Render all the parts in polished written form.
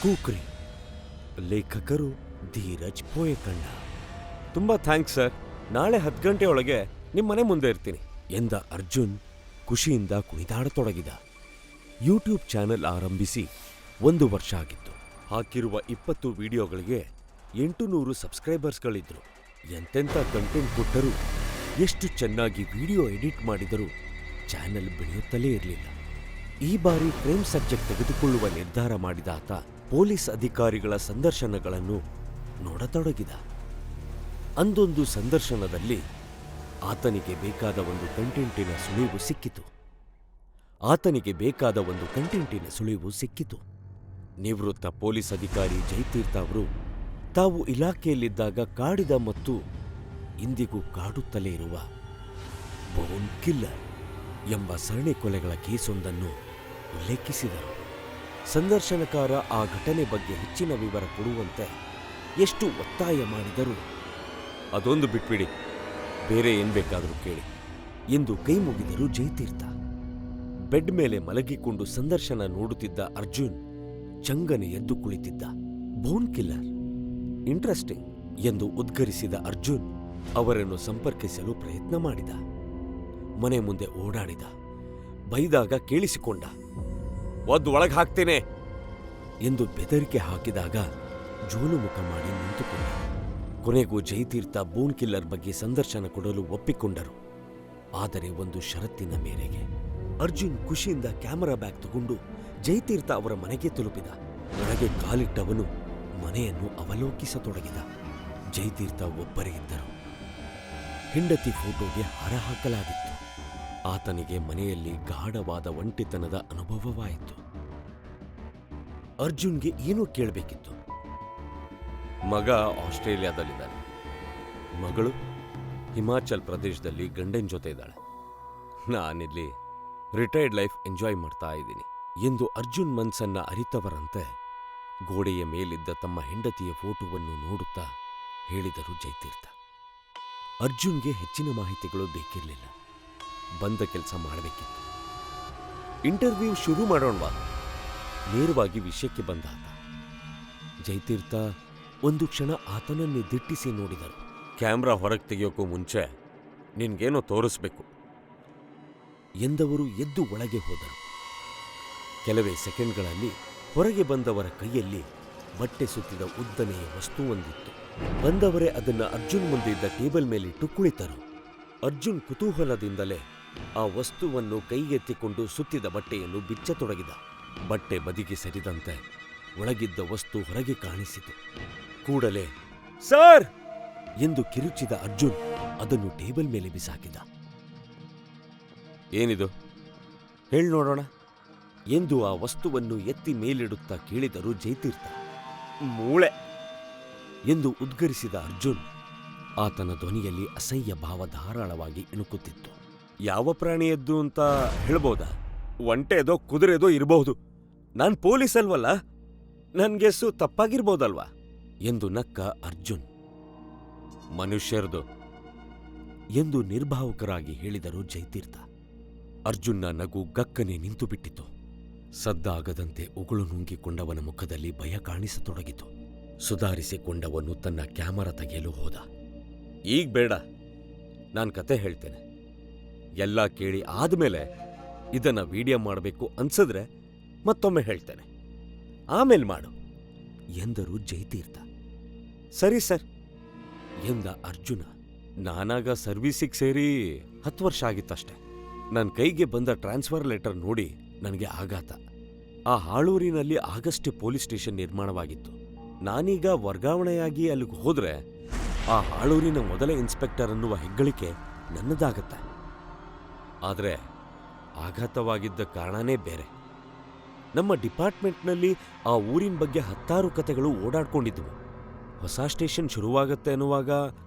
ಕೂಕ್ರಿ. ಲೇಖಕರು ಧೀರಜ್ ಪೋಯಕಂಡ. ತುಂಬಾ thanks sir. ನಾಳೆ 10 ಗಂಟೆ ಒಳಗೆ ನಿಮ್ಮ ಮನೆ ಮುಂದೆ ಇರ್ತೀನಿ ಎಂದ ಅರ್ಜುನ್ ಖುಷಿಯಿಂದ ಕುಣಿದಾಡತೊಡಗಿದ. ಯೂಟ್ಯೂಬ್ ಚಾನೆಲ್ ಆರಂಭಿಸಿ 1 ವರ್ಷ ಆಗಿತ್ತು. ಹಾಕಿರುವ 20 ವಿಡಿಯೋಗಳಿಗೆ 800 ಸಬ್ಸ್ಕ್ರೈಬರ್ಸ್ಗಳಿದ್ರು. ಎಂತೆಂಥ ಕಂಟೆಂಟ್ ಕೊಟ್ಟರೂ, ಎಷ್ಟು ಚೆನ್ನಾಗಿ ವಿಡಿಯೋ ಎಡಿಟ್ ಮಾಡಿದರೂ ಚಾನೆಲ್ ಬೆಳೆಯುತ್ತಲೇ ಇರಲಿಲ್ಲ. ಈ ಬಾರಿ ಕ್ರೈಮ್ ಸಬ್ಜೆಕ್ಟ್ ತೆಗೆದುಕೊಳ್ಳುವ ನಿರ್ಧಾರ ಮಾಡಿದ ಆತ ಪೊಲೀಸ್ ಅಧಿಕಾರಿಗಳ ಸಂದರ್ಶನಗಳನ್ನು ನೋಡತೊಡಗಿದ. ಅಂದೊಂದು ಸಂದರ್ಶನದಲ್ಲಿ ಆತನಿಗೆ ಬೇಕಾದ ಒಂದು ಕಂಟೆಂಟಿನ ಸುಳಿವು ಸಿಕ್ಕಿತು. ನಿವೃತ್ತ ಪೊಲೀಸ್ ಅಧಿಕಾರಿ ಜಯತೀರ್ಥ ಅವರು ತಾವು ಇಲಾಖೆಯಲ್ಲಿದ್ದಾಗ ಕಾಡಿದ ಮತ್ತು ಇಂದಿಗೂ ಕಾಡುತ್ತಲೇ ಇರುವ ಬೋನ್ ಕಿಲ್ಲರ್ ಎಂಬ ಸರಣಿ ಕೊಲೆಗಳ ಕೇಸೊಂದನ್ನು ಉಲ್ಲೇಖಿಸಿದರು. ಸಂದರ್ಶನಕಾರ ಆ ಘಟನೆ ಬಗ್ಗೆ ಹೆಚ್ಚಿನ ವಿವರ ಕೊಡುವಂತೆ ಎಷ್ಟು ಒತ್ತಾಯ ಮಾಡಿದರೂ ಅದೊಂದು ಬಿಟ್ಬಿಡಿ, ಬೇರೆ ಏನ್ ಬೇಕಾದರೂ ಕೇಳಿ ಎಂದು ಕೈ ಮುಗಿದರು ಜಯತೀರ್ಥ. ಬೆಡ್ ಮೇಲೆ ಮಲಗಿಕೊಂಡು ಸಂದರ್ಶನ ನೋಡುತ್ತಿದ್ದ ಅರ್ಜುನ್ ಚಂಗನೆ ಎದ್ದು ಕುಳಿತಿದ್ದ. ಬೋನ್ ಕಿಲ್ಲರ್, ಇಂಟ್ರೆಸ್ಟಿಂಗ್ ಎಂದು ಉದ್ಗರಿಸಿದ ಅರ್ಜುನ್ ಅವರನ್ನು ಸಂಪರ್ಕಿಸಲು ಪ್ರಯತ್ನ ಮಾಡಿದ. ಮನೆ ಮುಂದೆ ಓಡಾಡಿದ. ಬೈದಾಗ ಕೇಳಿಸಿಕೊಂಡ. ಒದ್ದು ಒಳಗೆ ಹಾಕ್ತೇನೆ ಎಂದು ಬೆದರಿಕೆ ಹಾಕಿದಾಗ ಜೋಲುಮುಖ ಮಾಡಿ ನಿಂತುಕೊಂಡ. ಕೊನೆಗೂ ಜಯತೀರ್ಥ ಬೋನ್ ಕಿಲ್ಲರ್ ಬಗ್ಗೆ ಸಂದರ್ಶನ ಕೊಡಲು ಒಪ್ಪಿಕೊಂಡರು. ಆದರೆ ಒಂದು ಷರತ್ತಿನ ಮೇರೆಗೆ. ಅರ್ಜುನ್ ಖುಷಿಯಿಂದ ಕ್ಯಾಮರಾ ಬ್ಯಾಗ್ ತಗೊಂಡು ಜಯತೀರ್ಥ ಅವರ ಮನೆಗೆ ತಲುಪಿದ. ಒಳಗೆ ಕಾಲಿಟ್ಟವನು ಮನೆಯನ್ನು ಅವಲೋಕಿಸತೊಡಗಿದ. ಜಯತೀರ್ಥ ಒಬ್ಬರೇ ಇದ್ದರು. ಹೆಂಡತಿ ಫೋಟೋಗೆ ಹಾರ ಹಾಕಲಾಗಿತ್ತು. ಆತನಿಗೆ ಮನೆಯಲ್ಲಿ ಗಾಢವಾದ ಒಂಟಿತನದ ಅನುಭವವಾಯಿತು. ಅರ್ಜುನ್ಗೆ ಏನೋ ಕೇಳಬೇಕಿತ್ತು. ಮಗ ಆಸ್ಟ್ರೇಲಿಯಾದಲ್ಲಿದ್ದಾನೆ, ಮಗಳು ಹಿಮಾಚಲ್ ಪ್ರದೇಶದಲ್ಲಿ ಗಂಡನ ಜೊತೆ ಇದ್ದಾಳೆ. ನಾನಿಲ್ಲಿ ರಿಟೈರ್ಡ್ ಲೈಫ್ ಎಂಜಾಯ್ ಮಾಡ್ತಾ ಇದ್ದೀನಿ ಎಂದು ಅರ್ಜುನ್ ಮನ್ಸನ್ನ ಅರಿತವರಂತೆ ಗೋಡೆಯ ಮೇಲಿದ್ದ ತಮ್ಮ ಹೆಂಡತಿಯ ಫೋಟೋವನ್ನು ನೋಡುತ್ತಾ ಹೇಳಿದರು ಜಯತೀರ್ಥ. ಅರ್ಜುನ್ಗೆ ಹೆಚ್ಚಿನ ಮಾಹಿತಿಗಳು ಬೇಕಿರಲಿಲ್ಲ. ಬಂದ ಕೆಲಸ ಮಾಡಬೇಕಿತ್ತು. ಇಂಟರ್ವ್ಯೂ ಶುರು ಮಾಡೋಣವಾ? ನೇರವಾಗಿ ವಿಷಯಕ್ಕೆ ಬಂದ ಆತ. ಜಯತೀರ್ಥ ಒಂದು ಕ್ಷಣ ಆತನನ್ನೇ ದಿಟ್ಟಿಸಿ ನೋಡಿದರು. ಕ್ಯಾಮ್ರಾ ಹೊರಗೆ ತೆಗೆಯೋಕ್ಕೂ ಮುಂಚೆ ನಿನ್ಗೇನೋ ತೋರಿಸ್ಬೇಕು ಎಂದವರು ಎದ್ದು ಒಳಗೆ ಹೋದರು. ಕೆಲವೇ ಸೆಕೆಂಡ್ಗಳಲ್ಲಿ ಹೊರಗೆ ಬಂದವರ ಕೈಯಲ್ಲಿ ಬಟ್ಟೆ ಸುತ್ತಿದ ಉದ್ದನೆಯ ವಸ್ತುವೊಂದಿತ್ತು. ಬಂದವರೇ ಅದನ್ನ ಅರ್ಜುನ್ ಮುಂದೆ ಇದ್ದ ಟೇಬಲ್ ಮೇಲಿಟ್ಟು ಕುಳಿತರು. ಅರ್ಜುನ್ ಕುತೂಹಲದಿಂದಲೇ ಆ ವಸ್ತುವನ್ನು ಕೈಗೆತ್ತಿಕೊಂಡು ಸುತ್ತಿದ ಬಟ್ಟೆಯನ್ನು ಬಿಚ್ಚತೊಡಗಿದ. ಬಟ್ಟೆ ಬದಿಗೆ ಸರಿದಂತೆ ಒಳಗಿದ್ದ ವಸ್ತು ಹೊರಗೆ ಕಾಣಿಸಿತು. ಕೂಡಲೇ ಸರ್ ಎಂದು ಕಿರುಚಿದ ಅರ್ಜುನ್ ಅದನ್ನು ಟೇಬಲ್ ಮೇಲೆ ಬಿಸಾಕಿದ. ಏನಿದು ಹೇಳ್ ನೋಡೋಣ ಎಂದು ಆ ವಸ್ತುವನ್ನು ಎತ್ತಿ ಮೇಲಿಡುತ್ತಾ ಕೇಳಿದರು ಜಯತೀರ್ಥ. ಮೂಳೆ ಎಂದು ಉದ್ಗರಿಸಿದ ಅರ್ಜುನ್. ಆತನ ಧ್ವನಿಯಲ್ಲಿ ಅಸಹ್ಯ ಭಾವ ಧಾರಾಳವಾಗಿ ಇಣುಕುತ್ತಿತ್ತು. ಯಾವ ಪ್ರಾಣಿಯದ್ದು ಅಂತ ಹೇಳ್ಬೋದಾ? ಒಂಟೆದೋ ಕುದುರೆದೋ ಇರಬಹುದು. ನಾನ್ ಪೊಲೀಸ್ ಅಲ್ವಲ್ಲ, ನನ್ಗೆಸ್ಸು ತಪ್ಪಾಗಿರ್ಬೋದಲ್ವಾ ಎಂದು ನಕ್ಕ ಅರ್ಜುನ್. ಮನುಷ್ಯರ್ದು ಎಂದು ನಿರ್ಭಾವುಕರಾಗಿ ಹೇಳಿದರು ಜಯತೀರ್ಥ. ಅರ್ಜುನ್ನ ನಗು ಗಕ್ಕನೆ ನಿಂತುಬಿಟ್ಟಿತು. ಸದ್ದಾಗದಂತೆ ಉಗುಳು ನುಂಗಿಕೊಂಡವನ ಮುಖದಲ್ಲಿ ಭಯ ಕಾಣಿಸತೊಡಗಿತು. ಸುಧಾರಿಸಿಕೊಂಡವನು ತನ್ನ ಕ್ಯಾಮರಾ ತೆಗೆಯಲು ಹೋದ. ಈಗ ಬೇಡ, ನಾನ್ ಕತೆ ಹೇಳ್ತೇನೆ. ಎಲ್ಲ ಕೇಳಿ ಆದ್ಮೇಲೆ ಇದನ್ನ ವಿಡಿಯೋ ಮಾಡಬೇಕು ಅನ್ಸಿದ್ರೆ ಮತ್ತೊಮ್ಮೆ ಹೇಳ್ತೇನೆ, ಆಮೇಲೆ ಮಾಡು ಎಂದರು ಜಯತೀರ್ಥ. ಸರಿ ಸರ್ ಎಂದ ಅರ್ಜುನ. ನಾನಾಗ ಸರ್ವೀಸಿಗೆ ಸೇರಿ 10 ವರ್ಷ ಆಗಿತ್ತಷ್ಟೆ. ನನ್ನ ಕೈಗೆ ಬಂದ ಟ್ರಾನ್ಸ್ಫರ್ ಲೆಟರ್ ನೋಡಿ ನನಗೆ ಆಘಾತ. ಆ ಹಾಳೂರಿನಲ್ಲಿ ಆಗಷ್ಟೇ ಪೊಲೀಸ್ ಸ್ಟೇಷನ್ ನಿರ್ಮಾಣವಾಗಿತ್ತು. ನಾನೀಗ ವರ್ಗಾವಣೆಯಾಗಿ ಅಲ್ಲಿಗೆ ಹೋದ್ರೆ ಆ ಹಾಳೂರಿನ ಮೊದಲ ಇನ್ಸ್ಪೆಕ್ಟರ್ ಅನ್ನುವ ಹೆಗ್ಗಳಿಕೆ ನನ್ನದಾಗತ್ತೆ. ಆದರೆ ಆಘಾತವಾಗಿದ್ದ ಕಾರಣನೇ ಬೇರೆ. ನಮ್ಮ ಡಿಪಾರ್ಟ್ಮೆಂಟ್ನಲ್ಲಿ ಆ ಊರಿನ ಬಗ್ಗೆ 10 ಕತೆಗಳು ಓಡಾಡ್ಕೊಂಡಿದ್ವು. ಹೊಸ ಸ್ಟೇಷನ್ ಶುರುವಾಗತ್ತೆ ಅನ್ನುವಾಗ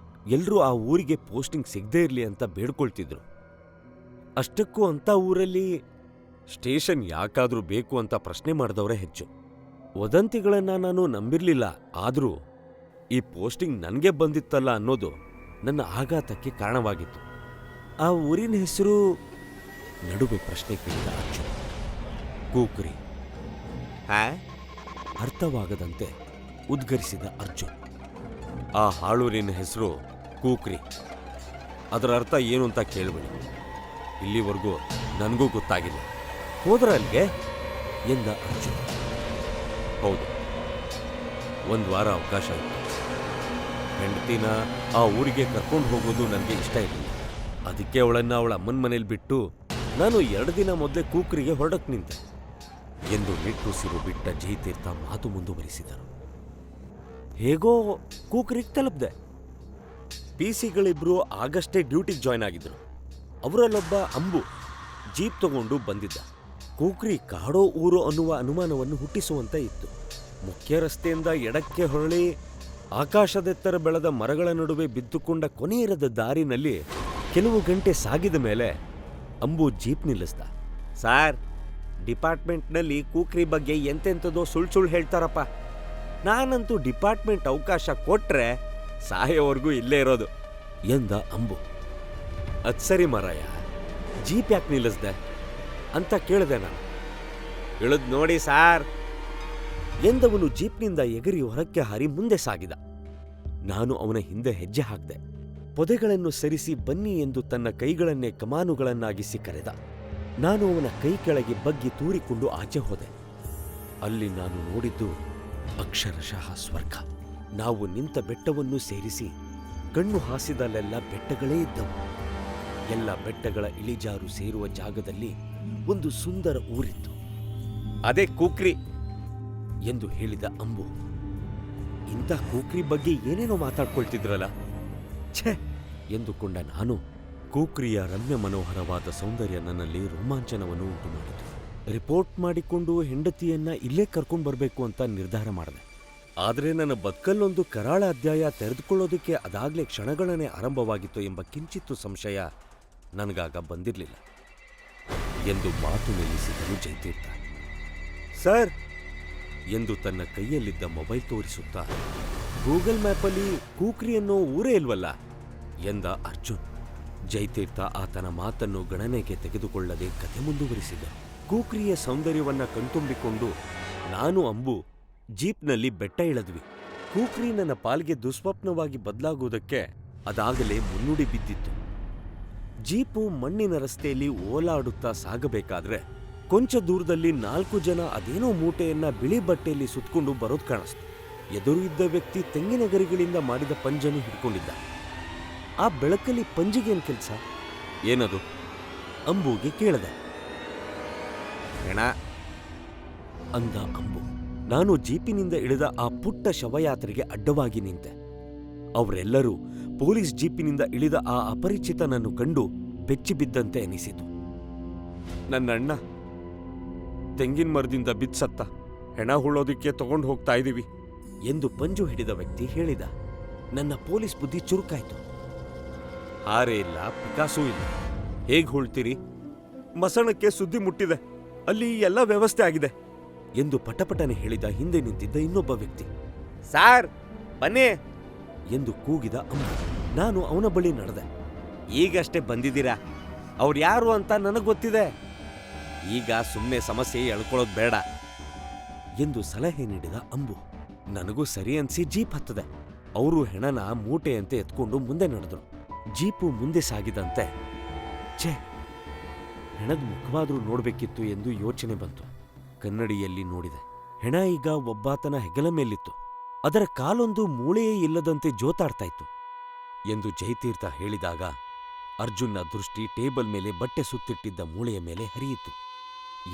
ಎಲ್ರೂ ಆ ಊರಿಗೆ ಪೋಸ್ಟಿಂಗ್ ಸಿಗದೇ ಇರಲಿ ಅಂತ ಬೇಡ್ಕೊಳ್ತಿದ್ರು. ಅಷ್ಟಕ್ಕೂ ಅಂಥ ಊರಲ್ಲಿ ಸ್ಟೇಷನ್ ಯಾಕಾದ್ರೂ ಬೇಕು ಅಂತ ಪ್ರಶ್ನೆ ಮಾಡಿದವರೇ ಹೆಚ್ಚು. ವದಂತಿಗಳನ್ನ ನಾನು ನಂಬಿರ್ಲಿಲ್ಲ. ಆದರೂ ಈ ಪೋಸ್ಟಿಂಗ್ ನನಗೆ ಬಂದಿತ್ತಲ್ಲ ಅನ್ನೋದು ನನ್ನ ಆಘಾತಕ್ಕೆ ಕಾರಣವಾಗಿತ್ತು. ಆ ಊರಿನ ಹೆಸರು ನಡುವೆ ಪ್ರಶ್ನೆ ಕೇಳಿದ ಅರ್ಜುನ್. ಕೂಕ್ರಿ. ಅರ್ಥವಾಗದಂತೆ ಉದ್ಗರಿಸಿದ ಅರ್ಜುನ್. ಆ ಹಾಳೂರಿನ ಹೆಸರು ಕೂಕ್ರಿ. ಅದರ ಅರ್ಥ ಏನು ಅಂತ ಕೇಳಬೇಡಿ, ಇಲ್ಲಿವರೆಗೂ ನನಗೂ ಗೊತ್ತಾಗಿಲ್ಲ. ಹೋದ್ರ ಅಲ್ಲಿಗೆ ಎಂದ ಅರ್ಜುನ್. ಹೌದು, 1 ವಾರ ಅವಕಾಶ ಇತ್ತು. ಹೆಂಡತಿನ ಆ ಊರಿಗೆ ಕರ್ಕೊಂಡು ಹೋಗೋದು ನನಗೆ ಇಷ್ಟ ಇರಲಿಲ್ಲ. ಅದಕ್ಕೆ ಅವಳನ್ನು ಅವಳ ಅಮ್ಮನ ಮನೇಲಿ ಬಿಟ್ಟು ನಾನು 2 ದಿನ ಮೊದಲೇ ಕೂಕ್ರಿಗೆ ಹೊರಡಕ್ಕೆ ನಿಂತೆ ಎಂದು ನಿಟ್ಟುಸಿರು ಬಿಟ್ಟ ಜಯತೀರ್ಥ ಮಾತು ಮುಂದುವರಿಸಿದರು. ಹೇಗೋ ಕೂಕ್ರಿಗೆ ತಲುಪ್ದೆ. ಪಿಸಿಗಳಿಬ್ರು ಆಗಷ್ಟೇ ಡ್ಯೂಟಿಗೆ ಜಾಯ್ನ್ ಆಗಿದ್ರು. ಅವರಲ್ಲೊಬ್ಬ ಅಂಬು ಜೀಪ್ ತಗೊಂಡು ಬಂದಿದ್ದ. ಕೂಕ್ರಿ ಕಾಡೋ ಊರು ಅನ್ನುವ ಅನುಮಾನವನ್ನು ಹುಟ್ಟಿಸುವಂತೆ ಇತ್ತು. ಮುಖ್ಯ ರಸ್ತೆಯಿಂದ ಎಡಕ್ಕೆ ಹೊರಳಿ ಆಕಾಶದೆತ್ತರ ಬೆಳೆದ ಮರಗಳ ನಡುವೆ ಬಿದ್ದುಕೊಂಡ ಕೊನೆಯಿರದ ದಾರಿನಲ್ಲಿ ಕೆಲವು ಗಂಟೆ ಸಾಗಿದ ಮೇಲೆ ಅಂಬು ಜೀಪ್ ನಿಲ್ಲಿಸ್ದ. ಸಾರ್, ಡಿಪಾರ್ಟ್ಮೆಂಟ್ನಲ್ಲಿ ಕೂಕ್ರಿ ಬಗ್ಗೆ ಎಂತೆಂಥದೋ ಸುಳ್ಳು ಹೇಳ್ತಾರಪ್ಪ. ನಾನಂತೂ ಡಿಪಾರ್ಟ್ಮೆಂಟ್ ಅವಕಾಶ ಕೊಟ್ರೆ ಸಾಯೋವರೆಗೂ ಇಲ್ಲೇ ಇರೋದು ಎಂದ ಅಂಬು. ಅದ್ ಸರಿ ಮಾರಾಯ, ಜೀಪ್ ಯಾಕೆ ನಿಲ್ಲಿಸ್ದೆ ಅಂತ ಕೇಳಿದೆ ನಾನು. ಇಳಿದ್ ನೋಡಿ ಸಾರ್ ಎಂದವನು ಜೀಪ್ನಿಂದ ಎಗರಿ ಹೊರಕ್ಕೆ ಹಾರಿ ಮುಂದೆ ಸಾಗಿದ. ನಾನು ಅವನ ಹಿಂದೆ ಹೆಜ್ಜೆ ಹಾಕಿದೆ. ಪೊದೆಗಳನ್ನು ಸರಿಸಿ ಬನ್ನಿ ಎಂದು ತನ್ನ ಕೈಗಳನ್ನೇ ಕಮಾನುಗಳನ್ನಾಗಿಸಿ ಕರೆದ. ನಾನು ಅವನ ಕೈ ಕೆಳಗೆ ಬಗ್ಗಿ ತೂರಿಕೊಂಡು ಆಚೆ ಹೋದೆ. ಅಲ್ಲಿ ನಾನು ನೋಡಿದ್ದು ಅಕ್ಷರಶಃ ಸ್ವರ್ಗ. ನಾವು ನಿಂತ ಬೆಟ್ಟವನ್ನು ಸೇರಿಸಿ ಕಣ್ಣು ಹಾಸಿದಲ್ಲೆಲ್ಲ ಬೆಟ್ಟಗಳೇ ಇದ್ದವು. ಎಲ್ಲ ಬೆಟ್ಟಗಳ ಇಳಿಜಾರು ಸೇರುವ ಜಾಗದಲ್ಲಿ ಒಂದು ಸುಂದರ ಊರಿತ್ತು. ಅದೇ ಕೂಕ್ರಿ ಎಂದು ಹೇಳಿದ ಅಂಬು. ಇಂಥ ಕೂಕ್ರಿ ಬಗ್ಗೆ ಏನೇನೋ ಮಾತಾಡ್ಕೊಳ್ತಿದ್ರಲ್ಲ, ಛೇ ಎಂದುಕೊಂಡ ನಾನು. ಕೂಕ್ರಿಯ ರಮ್ಯ ಮನೋಹರವಾದ ಸೌಂದರ್ಯ ನನ್ನಲ್ಲಿ ರೋಮಾಂಚನವನ್ನು ಉಂಟು ಮಾಡಿತು. ರಿಪೋರ್ಟ್ ಮಾಡಿಕೊಂಡು ಹೆಂಡತಿಯನ್ನ ಇಲ್ಲೇ ಕರ್ಕೊಂಡು ಬರಬೇಕು ಅಂತ ನಿರ್ಧಾರ ಮಾಡಿದೆ. ಆದರೆ ನನ್ನ ಬದುಕಲ್ಲೊಂದು ಕರಾಳ ಅಧ್ಯಾಯ ತೆರೆದುಕೊಳ್ಳೋದಕ್ಕೆ ಅದಾಗಲೇ ಕ್ಷಣಗಣನೆ ಆರಂಭವಾಗಿತ್ತು ಎಂಬ ಕಿಂಚಿತ್ತು ಸಂಶಯ ನನಗಾಗ ಬಂದಿರಲಿಲ್ಲ ಎಂದು ಮಾತು ನಿಲ್ಲಿಸಿದನು ಜಯತೀರ್ಥ. ಸರ್ ಎಂದು ತನ್ನ ಕೈಯಲ್ಲಿದ್ದ ಮೊಬೈಲ್ ತೋರಿಸುತ್ತಾ, ಗೂಗಲ್ ಮ್ಯಾಪಲ್ಲಿ ಕೂಕ್ರಿ ಅನ್ನೋ ಊರೇ ಇಲ್ವಲ್ಲ ಎಂದ ಅರ್ಜುನ್. ಜಯತೀರ್ಥ ಆತನ ಮಾತನ್ನು ಗಣನೆಗೆ ತೆಗೆದುಕೊಳ್ಳದೆ ಕತೆ ಮುಂದುವರಿಸಿದರು. ಕೂಕ್ರಿಯ ಸೌಂದರ್ಯವನ್ನ ಕಣ್ತುಂಬಿಕೊಂಡು ನಾನು ಅಂಬು ಜೀಪ್ನಲ್ಲಿ ಬೆಟ್ಟ ಇಳಿದ್ವಿ. ಕೂಕ್ರಿ ನನ್ನ ಪಾಲ್ಗೆ ದುಸ್ವಪ್ನವಾಗಿ ಬದಲಾಗುವುದಕ್ಕೆ ಅದಾಗಲೇ ಮುನ್ನುಡಿ ಬಿದ್ದಿತ್ತು. ಜೀಪು ಮಣ್ಣಿನ ರಸ್ತೆಯಲ್ಲಿ ಓಲಾಡುತ್ತಾ ಸಾಗಬೇಕಾದ್ರೆ ಕೊಂಚ ದೂರದಲ್ಲಿ 4 ಜನ ಅದೇನೋ ಮೂಟೆಯನ್ನ ಬಿಳಿ ಬಟ್ಟೆಯಲ್ಲಿ ಸುತ್ತಕೊಂಡು ಬರೋದು ಕಾಣಿಸ್ತು. ಎದುರು ಇದ್ದ ವ್ಯಕ್ತಿ ತೆಂಗಿನ ಗರಿಗಳಿಂದ ಮಾಡಿದ ಪಂಜನ್ನು ಹಿಡ್ಕೊಂಡಿದ್ದ. ಆ ಬೆಳಕಲ್ಲಿ ಪಂಜಿಗೇನ್ ಕೆಲಸ? ಏನದು ಅಂಬುಗೆ ಕೇಳದೆ. ಹೆಣ ಅಂದ ಅಂಬು. ನಾನು ಜೀಪಿನಿಂದ ಇಳಿದ ಆ ಪುಟ್ಟ ಶವಯಾತ್ರೆಗೆ ಅಡ್ಡವಾಗಿ ನಿಂತೆ. ಅವರೆಲ್ಲರೂ ಪೊಲೀಸ್ ಜೀಪಿನಿಂದ ಇಳಿದ ಆ ಅಪರಿಚಿತನನ್ನು ಕಂಡು ಬೆಚ್ಚಿ ಬಿದ್ದಂತೆ ಎನಿಸಿತು. ನನ್ನಣ್ಣ ತೆಂಗಿನ ಮರದಿಂದ ಬಿದ್ಸತ್ತ, ಹೆಣ ಹುಳೋದಿಕ್ಕೆ ತಗೊಂಡು ಹೋಗ್ತಾ ಇದೀವಿ ಎಂದು ಪಂಜು ಹಿಡಿದ ವ್ಯಕ್ತಿ ಹೇಳಿದ. ನನ್ನ ಪೊಲೀಸ್ ಬುದ್ಧಿ ಚುರುಕಾಯ್ತು. ಹಾರೇ ಇಲ್ಲ, ಪಿಕಾಸೂ ಇಲ್ಲ, ಹೇಗ್ ಹುಳ್ತೀರಿ? ಮಸಣಕ್ಕೆ ಸುದ್ದಿ ಮುಟ್ಟಿದೆ, ಅಲ್ಲಿ ಎಲ್ಲ ವ್ಯವಸ್ಥೆ ಆಗಿದೆ ಎಂದು ಪಟಪಟನೆ ಹೇಳಿದ ಹಿಂದೆ ನಿಂತಿದ್ದ ಇನ್ನೊಬ್ಬ ವ್ಯಕ್ತಿ. ಸಾರ್ ಬನ್ನಿ ಎಂದು ಕೂಗಿದ ಅಂಬು. ನಾನು ಅವನ ಬಳಿ ನಡೆದೆ. ಈಗಷ್ಟೇ ಬಂದಿದ್ದೀರಾ, ಅವ್ರು ಯಾರು ಅಂತ ನನಗೆ ಗೊತ್ತಿದೆ, ಈಗ ಸುಮ್ಮನೆ ಸಮಸ್ಯೆ ಎಳ್ಕೊಳ್ಳೋದು ಬೇಡ ಎಂದು ಸಲಹೆ ನೀಡಿದ ಅಂಬು. ನನಗೂ ಸರಿ ಅನ್ಸಿ ಜೀಪ್ ಹತ್ತದೆ. ಅವರು ಹೆಣನ ಮೂಟೆಯಂತೆ ಎತ್ಕೊಂಡು ಮುಂದೆ ನಡೆದರು. ಜೀಪು ಮುಂದೆ ಸಾಗಿದಂತೆ ಛೇ, ಹೆಣದ ಮುಖವಾದ್ರೂ ನೋಡ್ಬೇಕಿತ್ತು ಎಂದು ಯೋಚನೆ ಬಂತು. ಕನ್ನಡಿಯಲ್ಲಿ ನೋಡಿದೆ. ಹೆಣ ಈಗ ಒಬ್ಬಾತನ ಹೆಗಲ ಮೇಲಿತ್ತು. ಅದರ ಕಾಲೊಂದು ಮೂಳೆಯೇ ಇಲ್ಲದಂತೆ ಜೋತಾಡ್ತಾ ಇತ್ತು ಎಂದು ಜಯತೀರ್ಥ ಹೇಳಿದಾಗ ಅರ್ಜುನ್ನ ದೃಷ್ಟಿ ಟೇಬಲ್ ಮೇಲೆ ಬಟ್ಟೆ ಸುತ್ತಿಟ್ಟಿದ್ದ ಮೂಳೆಯ ಮೇಲೆ ಹರಿಯಿತು.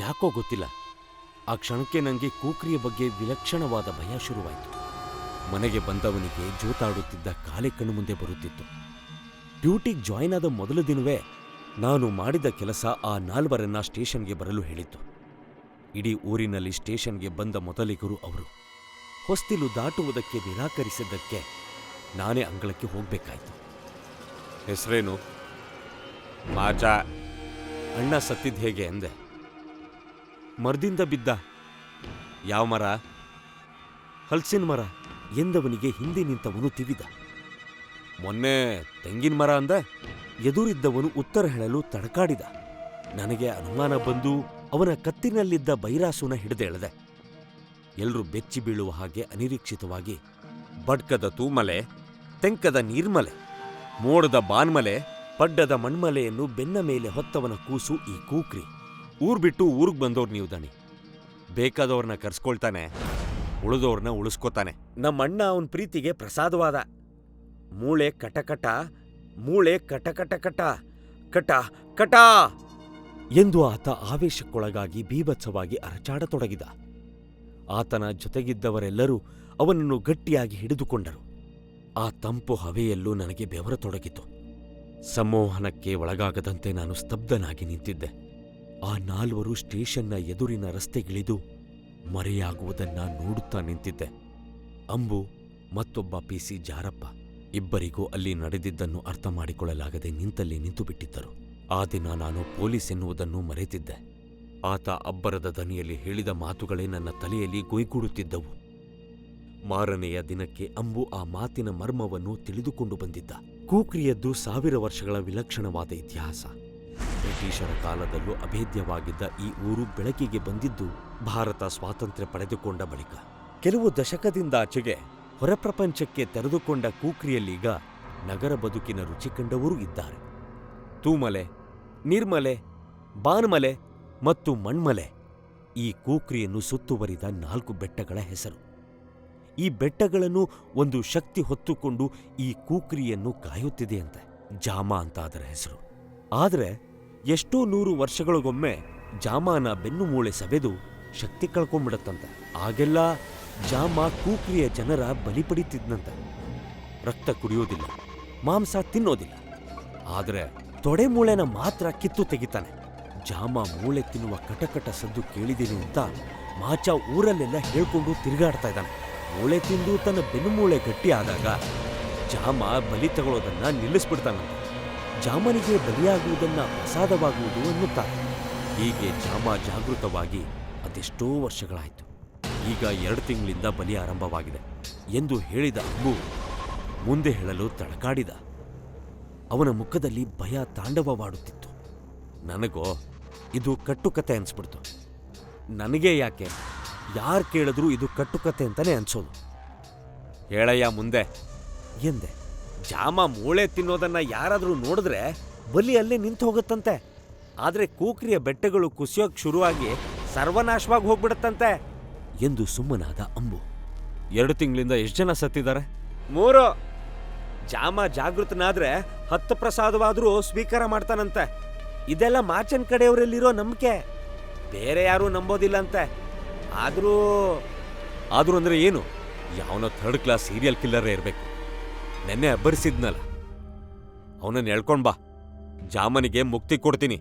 ಯಾಕೋ ಗೊತ್ತಿಲ್ಲ, ಆ ಕ್ಷಣಕ್ಕೆ ನನಗೆ ಕೂಕ್ರಿಯ ಬಗ್ಗೆ ವಿಲಕ್ಷಣವಾದ ಭಯ ಶುರುವಾಯಿತು. ಮನೆಗೆ ಬಂದವನಿಗೆ ಜೋತಾಡುತ್ತಿದ್ದ ಕಾಲೆ ಕಣ್ಣು ಮುಂದೆ ಬರುತ್ತಿತ್ತು. ಡ್ಯೂಟಿಗೆ ಜಾಯ್ನ್ ಆದ ಮೊದಲ ದಿನವೇ ನಾನು ಮಾಡಿದ ಕೆಲಸ ಆ 4 ಸ್ಟೇಷನ್ಗೆ ಬರಲು ಹೇಳಿತ್ತು. ಇಡೀ ಊರಿನಲ್ಲಿ ಸ್ಟೇಷನ್ಗೆ ಬಂದ ಮೊದಲಿಗರು ಅವರು. ಹೊಸ್ತಿಲು ದಾಟುವುದಕ್ಕೆ ನಿರಾಕರಿಸಿದ್ದಕ್ಕೆ ನಾನೇ ಅಂಗಳಕ್ಕೆ ಹೋಗ್ಬೇಕಾಯ್ತು. ಹೆಸರೇನು? ಮಾಜ. ಅಣ್ಣ ಸತ್ತಿದ್ ಹೇಗೆ ಅಂದೆ. ಮರದಿಂದ ಬಿದ್ದ. ಯಾವ ಮರ? ಹಲ್ಸಿನ ಮರ ಎಂದವನಿಗೆ ಹಿಂದೆ ನಿಂತವನು ತಿವಿದ. ಮೊನ್ನೆ ತೆಂಗಿನ ಮರ ಅಂದ. ಎದುರಿದ್ದವನು ಉತ್ತರ ಹೇಳಲು ತಡಕಾಡಿದ. ನನಗೆ ಅನುಮಾನ ಬಂದು ಅವನ ಕತ್ತಿನಲ್ಲಿದ್ದ ಬೈರಾಸುನ ಹಿಡಿದೆಳೆದೆ. ಎಲ್ಲರೂ ಬೆಚ್ಚಿ ಬೀಳುವ ಹಾಗೆ ಅನಿರೀಕ್ಷಿತವಾಗಿ ಬಡ್ಕದ ತೂಮಲೆ, ತೆಂಕದ ನೀರ್ಮಲೆ, ಮೋಡದ ಬಾನ್ಮಲೆ, ಪಡ್ಡದ ಮಣ್ಮಲೆಯನ್ನು ಬೆನ್ನ ಮೇಲೆ ಹೊತ್ತವನ ಕೂಸು ಈ ಕೂಕ್ರಿ. ಊರ್ ಬಿಟ್ಟು ಊರಿಗೆ ಬಂದವ್ರು ನೀವು ದಣಿ. ಬೇಕಾದವ್ರನ್ನ ಕರ್ಸ್ಕೊಳ್ತಾನೆ, ಉಳಿದವ್ರನ್ನ ಉಳಿಸ್ಕೋತಾನೆ. ನಮ್ಮಣ್ಣ ಅವನ ಪ್ರೀತಿಗೆ ಪ್ರಸಾದವಾದ. ಮೂಳೆ ಕಟಕಟ, ಮೂಳೆ ಕಟಕಟ ಕಟ ಕಟ ಕಟ ಎಂದು ಆತ ಆವೇಶಕ್ಕೊಳಗಾಗಿ ಬೀಭತ್ಸವಾಗಿ ಅರಚಾಡತೊಡಗಿದ. ಆತನ ಜೊತೆಗಿದ್ದವರೆಲ್ಲರೂ ಅವನನ್ನು ಗಟ್ಟಿಯಾಗಿ ಹಿಡಿದುಕೊಂಡರು. ಆ ತಂಪು ಹವೆಯಲ್ಲೂ ನನಗೆ ಬೆವರತೊಡಗಿತು. ಸಂಮೋಹನಕ್ಕೆ ಒಳಗಾಗದಂತೆ ನಾನು ಸ್ತಬ್ಧನಾಗಿ ನಿಂತಿದ್ದೆ. ಆ ನಾಲ್ವರು ಸ್ಟೇಷನ್ನ ಎದುರಿನ ರಸ್ತೆಗಿಳಿದು ಮರೆಯಾಗುವುದನ್ನ ನೋಡುತ್ತಾ ನಿಂತಿದ್ದೆ. ಅಂಬು ಮತ್ತೊಬ್ಬ ಪಿಸಿ ಜಾರಪ್ಪ ಇಬ್ಬರಿಗೂ ಅಲ್ಲಿ ನಡೆದಿದ್ದನ್ನು ಅರ್ಥ ಮಾಡಿಕೊಳ್ಳಲಾಗದೆ ನಿಂತಲ್ಲಿ ನಿಂತುಬಿಟ್ಟಿದ್ದರು. ಆ ದಿನ ನಾನು ಪೊಲೀಸ್ ಎನ್ನುವುದನ್ನು ಮರೆತಿದ್ದೆ. ಆತ ಅಬ್ಬರದ ದನಿಯಲ್ಲಿ ಹೇಳಿದ ಮಾತುಗಳೇ ನನ್ನ ತಲೆಯಲ್ಲಿ ಗೊಯ್ಗೂಡುತ್ತಿದ್ದವು. ಮಾರನೆಯ ದಿನಕ್ಕೆ ಅಂಬು ಆ ಮಾತಿನ ಮರ್ಮವನ್ನು ತಿಳಿದುಕೊಂಡು ಬಂದಿದ್ದ. ಕೂಕ್ರಿಯದ್ದು 1000 ವರ್ಷಗಳ ವಿಲಕ್ಷಣವಾದ ಇತಿಹಾಸ. ಬ್ರಿಟಿಷರ ಕಾಲದಲ್ಲೂ ಅಭೇದ್ಯವಾಗಿದ್ದ ಈ ಊರು ಬೆಳಕಿಗೆ ಬಂದಿದ್ದು ಭಾರತ ಸ್ವಾತಂತ್ರ್ಯ ಪಡೆದುಕೊಂಡ ಬಳಿಕ. ಕೆಲವು ದಶಕದಿಂದಾಚೆಗೆ ಹೊರಪ್ರಪಂಚಕ್ಕೆ ತೆರೆದುಕೊಂಡ ಕೂಕ್ರಿಯಲ್ಲೀಗ ನಗರ ಬದುಕಿನ ರುಚಿ ಕಂಡವರೂ ಇದ್ದಾರೆ. ತೂಮಲೆ, ನೀರ್ಮಲೆ, ಬಾನ್ಮಲೆ ಮತ್ತು ಮಣ್ಮಲೆ ಈ ಕೂಕ್ರಿಯನ್ನು ಸುತ್ತುವರಿದ 4 ಬೆಟ್ಟಗಳ ಹೆಸರು. ಈ ಬೆಟ್ಟಗಳನ್ನು ಒಂದು ಶಕ್ತಿ ಹೊತ್ತುಕೊಂಡು ಈ ಕೂಕ್ರಿಯನ್ನು ಕಾಯುತ್ತಿದೆಯಂತೆ. ಜಾಮ ಅಂತ ಅದರ ಹೆಸರು. ಆದರೆ ಎಷ್ಟೋ 100 ವರ್ಷಗಳಿಗೊಮ್ಮೆ ಜಾಮಾನ ಬೆನ್ನುಮೂಳೆ ಸವೆದು ಶಕ್ತಿ ಕಳ್ಕೊಂಡ್ಬಿಡತ್ತಂತೆ. ಆಗೆಲ್ಲ ಜಾಮ ಕೂಕ್ರಿಯ ಜನರ ಬಲಿ ಪಡಿತಿದ್ನಂತೆ. ರಕ್ತ ಕುಡಿಯೋದಿಲ್ಲ, ಮಾಂಸ ತಿನ್ನೋದಿಲ್ಲ, ಆದರೆ ತೊಡೆ ಮೂಳೆನ ಮಾತ್ರ ಕಿತ್ತು ತೆಗಿತಾನೆ. ಜಾಮ ಮೂಳೆ ತಿನ್ನುವ ಕಟಕಟ ಸದ್ದು ಕೇಳಿದೀನಿ ಅಂತ ಮಾಚ ಊರಲ್ಲೆಲ್ಲ ಹೇಳ್ಕೊಂಡು ತಿರುಗಾಡ್ತಾ ಇದ್ದಾನೆ. ಮೂಳೆ ತಿಂದು ತನ್ನ ಬೆನ್ನುಮೂಳೆ ಗಟ್ಟಿ ಆದಾಗ ಜಾಮ ಬಲಿ ತಗೊಳ್ಳೋದನ್ನ ನಿಲ್ಲಿಸ್ಬಿಡ್ತಾನಂತೆ. ಜಾಮನಿಗೆ ಬಲಿಯಾಗುವುದನ್ನ ಪ್ರಸಾದವಾಗುವುದು ಅನ್ನುತ್ತಾರೆ. ಹೀಗೆ ಜಾಮ ಜಾಗೃತವಾಗಿ ಅದೆಷ್ಟೋ ವರ್ಷಗಳಾಯಿತು. ಈಗ 2 ತಿಂಗಳಿಂದ ಬಲಿ ಆರಂಭವಾಗಿದೆ ಎಂದು ಹೇಳಿದ ಅಂಬು ಮುಂದೆ ಹೇಳಲು ತಡಕಾಡಿದ. ಅವನ ಮುಖದಲ್ಲಿ ಭಯ ತಾಂಡವವಾಡುತ್ತಿತ್ತು. ನನಗೋ ಇದು ಕಟ್ಟುಕತೆ ಅನ್ಸ್ಬಿಡ್ತು. ನನಗೇ ಯಾಕೆ, ಯಾರು ಕೇಳಿದ್ರೂ ಇದು ಕಟ್ಟುಕತೆ ಅಂತಾನೆ ಅನ್ಸೋದು. ಹೇಳಯ್ಯ ಮುಂದೆ ಎಂದೆ. ಜಾಮ ಮೂಳೆ ತಿನ್ನೋದನ್ನ ಯಾರಾದ್ರೂ ನೋಡಿದ್ರೆ ಬಲಿ ಅಲ್ಲೇ ನಿಂತು ಹೋಗುತ್ತಂತೆ. ಆದ್ರೆ ಕೂಕ್ರಿಯ ಬೆಟ್ಟಗಳು ಕುಸಿಯೋಕ್ ಶುರುವಾಗಿ ಸರ್ವನಾಶವಾಗಿ ಹೋಗ್ಬಿಡುತ್ತಂತೆ ಎಂದು ಸುಮ್ಮನಾದ ಅಂಬು. 2 ತಿಂಗಳಿಂದ ಎಷ್ಟು ಜನ ಸತ್ತಿದ್ದಾರೆ? 3. ಜಾಮ ಜಾಗೃತನಾದ್ರೆ 10 ಪ್ರಸಾದವಾದ್ರೂ ಸ್ವೀಕಾರ ಮಾಡ್ತಾನಂತೆ. ಇದೆಲ್ಲ ಮಾಚನ್ ಕಡೆಯವರಲ್ಲಿರೋ ನಂಬಿಕೆ, ಬೇರೆ ಯಾರೂ ನಂಬೋದಿಲ್ಲಂತೆ. ಆದ್ರೂ ಅಂದ್ರೆ ಏನು? ಯಾವನೋ 3rd ಕ್ಲಾಸ್ ಸೀರಿಯಲ್ ಕಿಲ್ಲರೇ ಇರಬೇಕು. ನೆನ್ನೆ ಅಬ್ಬರಿಸಿದ್ನಲ್ಲ, ಅವನನ್ನು ಎಳ್ಕೊಂಡ್ ಬಾ, ಜಾಮನಿಗೆ ಮುಕ್ತಿ ಕೊಡ್ತೀನಿ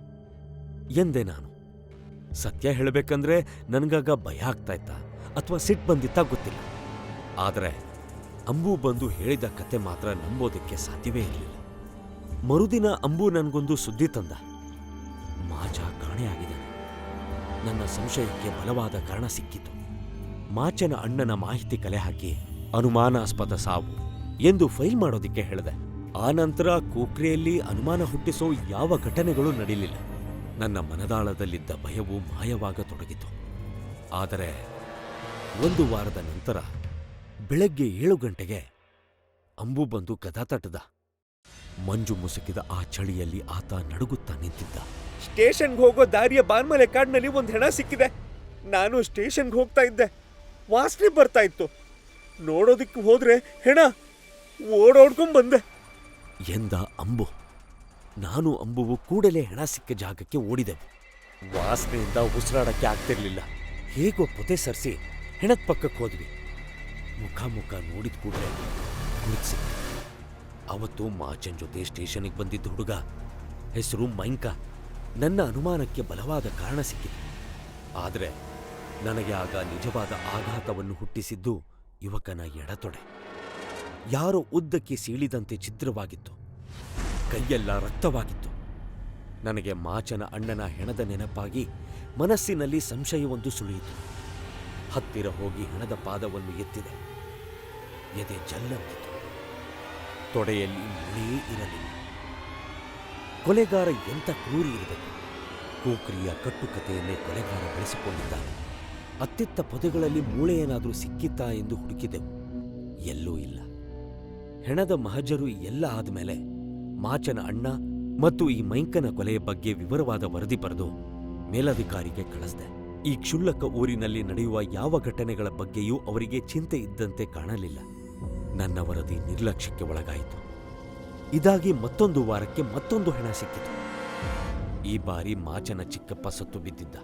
ಎಂದೆ ನಾನು. ಸತ್ಯ ಹೇಳಬೇಕಂದ್ರೆ ನನಗಾಗ ಭಯ ಆಗ್ತಾ ಇತ್ತ ಅಥವಾ ಸಿಟ್ಟು ಬಂದಿತ್ತ ಗೊತ್ತಿಲ್ಲ. ಆದರೆ ಅಂಬು ಬಂದು ಹೇಳಿದ ಕತೆ ಮಾತ್ರ ನಂಬೋದಕ್ಕೆ ಸಾಧ್ಯವೇ ಇರಲಿಲ್ಲ. ಮರುದಿನ ಅಂಬು ನನಗೊಂದು ಸುದ್ದಿ ತಂದ. ಮಾಚ ಕಾಣೆಯಾಗಿದ್ದಾನೆ. ನನ್ನ ಸಂಶಯಕ್ಕೆ ಬಲವಾದ ಕಾರಣ ಸಿಕ್ಕಿತು. ಮಾಚನ ಅಣ್ಣನ ಮಾಹಿತಿ ಕಲೆ ಹಾಕಿ ಅನುಮಾನಾಸ್ಪದ ಸಾವು ಎಂದು ಫೈಲ್ ಮಾಡೋದಿಕ್ಕೆ ಹೇಳಿದೆ. ಆ ನಂತರ ಕೂಕ್ರಿಯಲ್ಲಿ ಅನುಮಾನ ಹುಟ್ಟಿಸೋ ಯಾವ ಘಟನೆಗಳು ನಡೀಲಿಲ್ಲ. ನನ್ನ ಮನದಾಳದಲ್ಲಿದ್ದ ಭಯವು ಮಾಯವಾಗತೊಡಗಿತು. ಆದರೆ 1 ವಾರದ ನಂತರ ಬೆಳಗ್ಗೆ 7 ಗಂಟೆಗೆ ಅಂಬು ಬಂದು ಕದ ತಟ್ಟದ. ಮಂಜು ಮುಸುಕಿದ ಆ ಚಳಿಯಲ್ಲಿ ಆತ ನಡುಗುತ್ತಾ ನಿಂತಿದ್ದ. ಸ್ಟೇಷನ್ಗೆ ಹೋಗೋ ದಾರಿಯ ಬಾನ್ಮಲೆ ಕಾಡಿನಲ್ಲಿ ಒಂದು ಹೆಣ ಸಿಕ್ಕಿದೆ. ನಾನು ಸ್ಟೇಷನ್ಗೆ ಹೋಗ್ತಾ ಇದ್ದೆ. ವಾಸನೆ ಬರ್ತಾ ಇತ್ತು. ನೋಡೋದಿಕ್ಕೆ ಹೋದ್ರೆ ಹೆಣ. ಓಡೋಡ್ಕೊಂಡ್ ಬಂದೆ ಎಂದ ಅಂಬು. ನಾನು ಅಂಬುವು ಕೂಡಲೇ ಹೆಣ ಸಿಕ್ಕ ಜಾಗಕ್ಕೆ ಓಡಿದೆವು. ವಾಸನೆಯಿಂದ ಉಸಿರಾಡಕ್ಕೆ ಆಗ್ತಿರ್ಲಿಲ್ಲ. ಹೇಗೋ ಪೊದೆ ಸರಿಸಿ ಹೆಣದ ಪಕ್ಕಕ್ಕೆ ಹೋದ್ವಿ. ಮುಖ ನೋಡಿದ ಕೂಡಲೇ ಗುರುತಿಸಿದ್ದೆ. ಅವತ್ತು ಮಾಚನ್ ಜೊತೆ ಸ್ಟೇಷನ್ಗೆ ಬಂದಿದ್ದ ಹುಡುಗ ಹೆಸರು ಮೈಂಕ. ನನ್ನ ಅನುಮಾನಕ್ಕೆ ಬಲವಾದ ಕಾರಣ ಸಿಕ್ಕಿತು. ಆದರೆ ನನಗೆ ಆಗ ನಿಜವಾದ ಆಘಾತವನ್ನು ಹುಟ್ಟಿಸಿದ್ದು ಯುವಕನ ಎಡತೊಡೆ. ಯಾರೋ ಉದ್ದಕ್ಕೆ ಸೀಳಿದಂತೆ ಛಿದ್ರವಾಗಿತ್ತು. ಕೈಯೆಲ್ಲ ರಕ್ತವಾಗಿತ್ತು. ನನಗೆ ಮಾಚನ ಅಣ್ಣನ ಹೆಣದ ನೆನಪಾಗಿ ಮನಸ್ಸಿನಲ್ಲಿ ಸಂಶಯವೊಂದು ಸುಳಿಯಿತು. ಹತ್ತಿರ ಹೋಗಿ ಹೆಣದ ಪಾದವನ್ನು ಎತ್ತಿದೆ. ಎದೆ ಜಲ್ಲಂತಿತು. ತೊಡೆಯಲ್ಲಿ ಮುಳೇ ಇರಲಿಲ್ಲ. ಕೊಲೆಗಾರ ಎಂಥ ಕ್ರೂರಿ ಇರಬೇಕು. ಕೂಕ್ರಿಯ ಕಟ್ಟುಕತೆಯನ್ನೇ ಕೊಲೆಗಾರ ಬೆಳೆಸಿಕೊಂಡಿದ್ದಾನೆ. ಅತ್ತಿತ್ತ ಪೊದೆಗಳಲ್ಲಿ ಮೂಳೆಯೇನಾದರೂ ಸಿಕ್ಕಿತ್ತಾ ಎಂದು ಹುಡುಕಿದೆವು. ಎಲ್ಲೂ ಇಲ್ಲ. ಹೆಣದ ಮಹಜರು ಎಲ್ಲ ಆದಮೇಲೆ ಮಾಚನ ಅಣ್ಣ ಮತ್ತು ಈ ಮೈಂಕನ ಕೊಲೆಯ ಬಗ್ಗೆ ವಿವರವಾದ ವರದಿ ಬರೆದು ಮೇಲಧಿಕಾರಿಗೆ ಕಳಿಸಿದೆ. ಈ ಕ್ಷುಲ್ಲಕ ಊರಿನಲ್ಲಿ ನಡೆಯುವ ಯಾವ ಘಟನೆಗಳ ಬಗ್ಗೆಯೂ ಅವರಿಗೆ ಚಿಂತೆ ಇದ್ದಂತೆ ಕಾಣಲಿಲ್ಲ. ನನ್ನ ವರದಿ ನಿರ್ಲಕ್ಷ್ಯಕ್ಕೆ ಒಳಗಾಯಿತು. ಇದಾಗಿ ಮತ್ತೊಂದು ವಾರಕ್ಕೆ ಮತ್ತೊಂದು ಹೆಣ ಸಿಕ್ಕಿತು. ಈ ಬಾರಿ ಮಾಚನ ಚಿಕ್ಕಪ್ಪ ಸತ್ತು ಬಿದ್ದಿದ್ದ.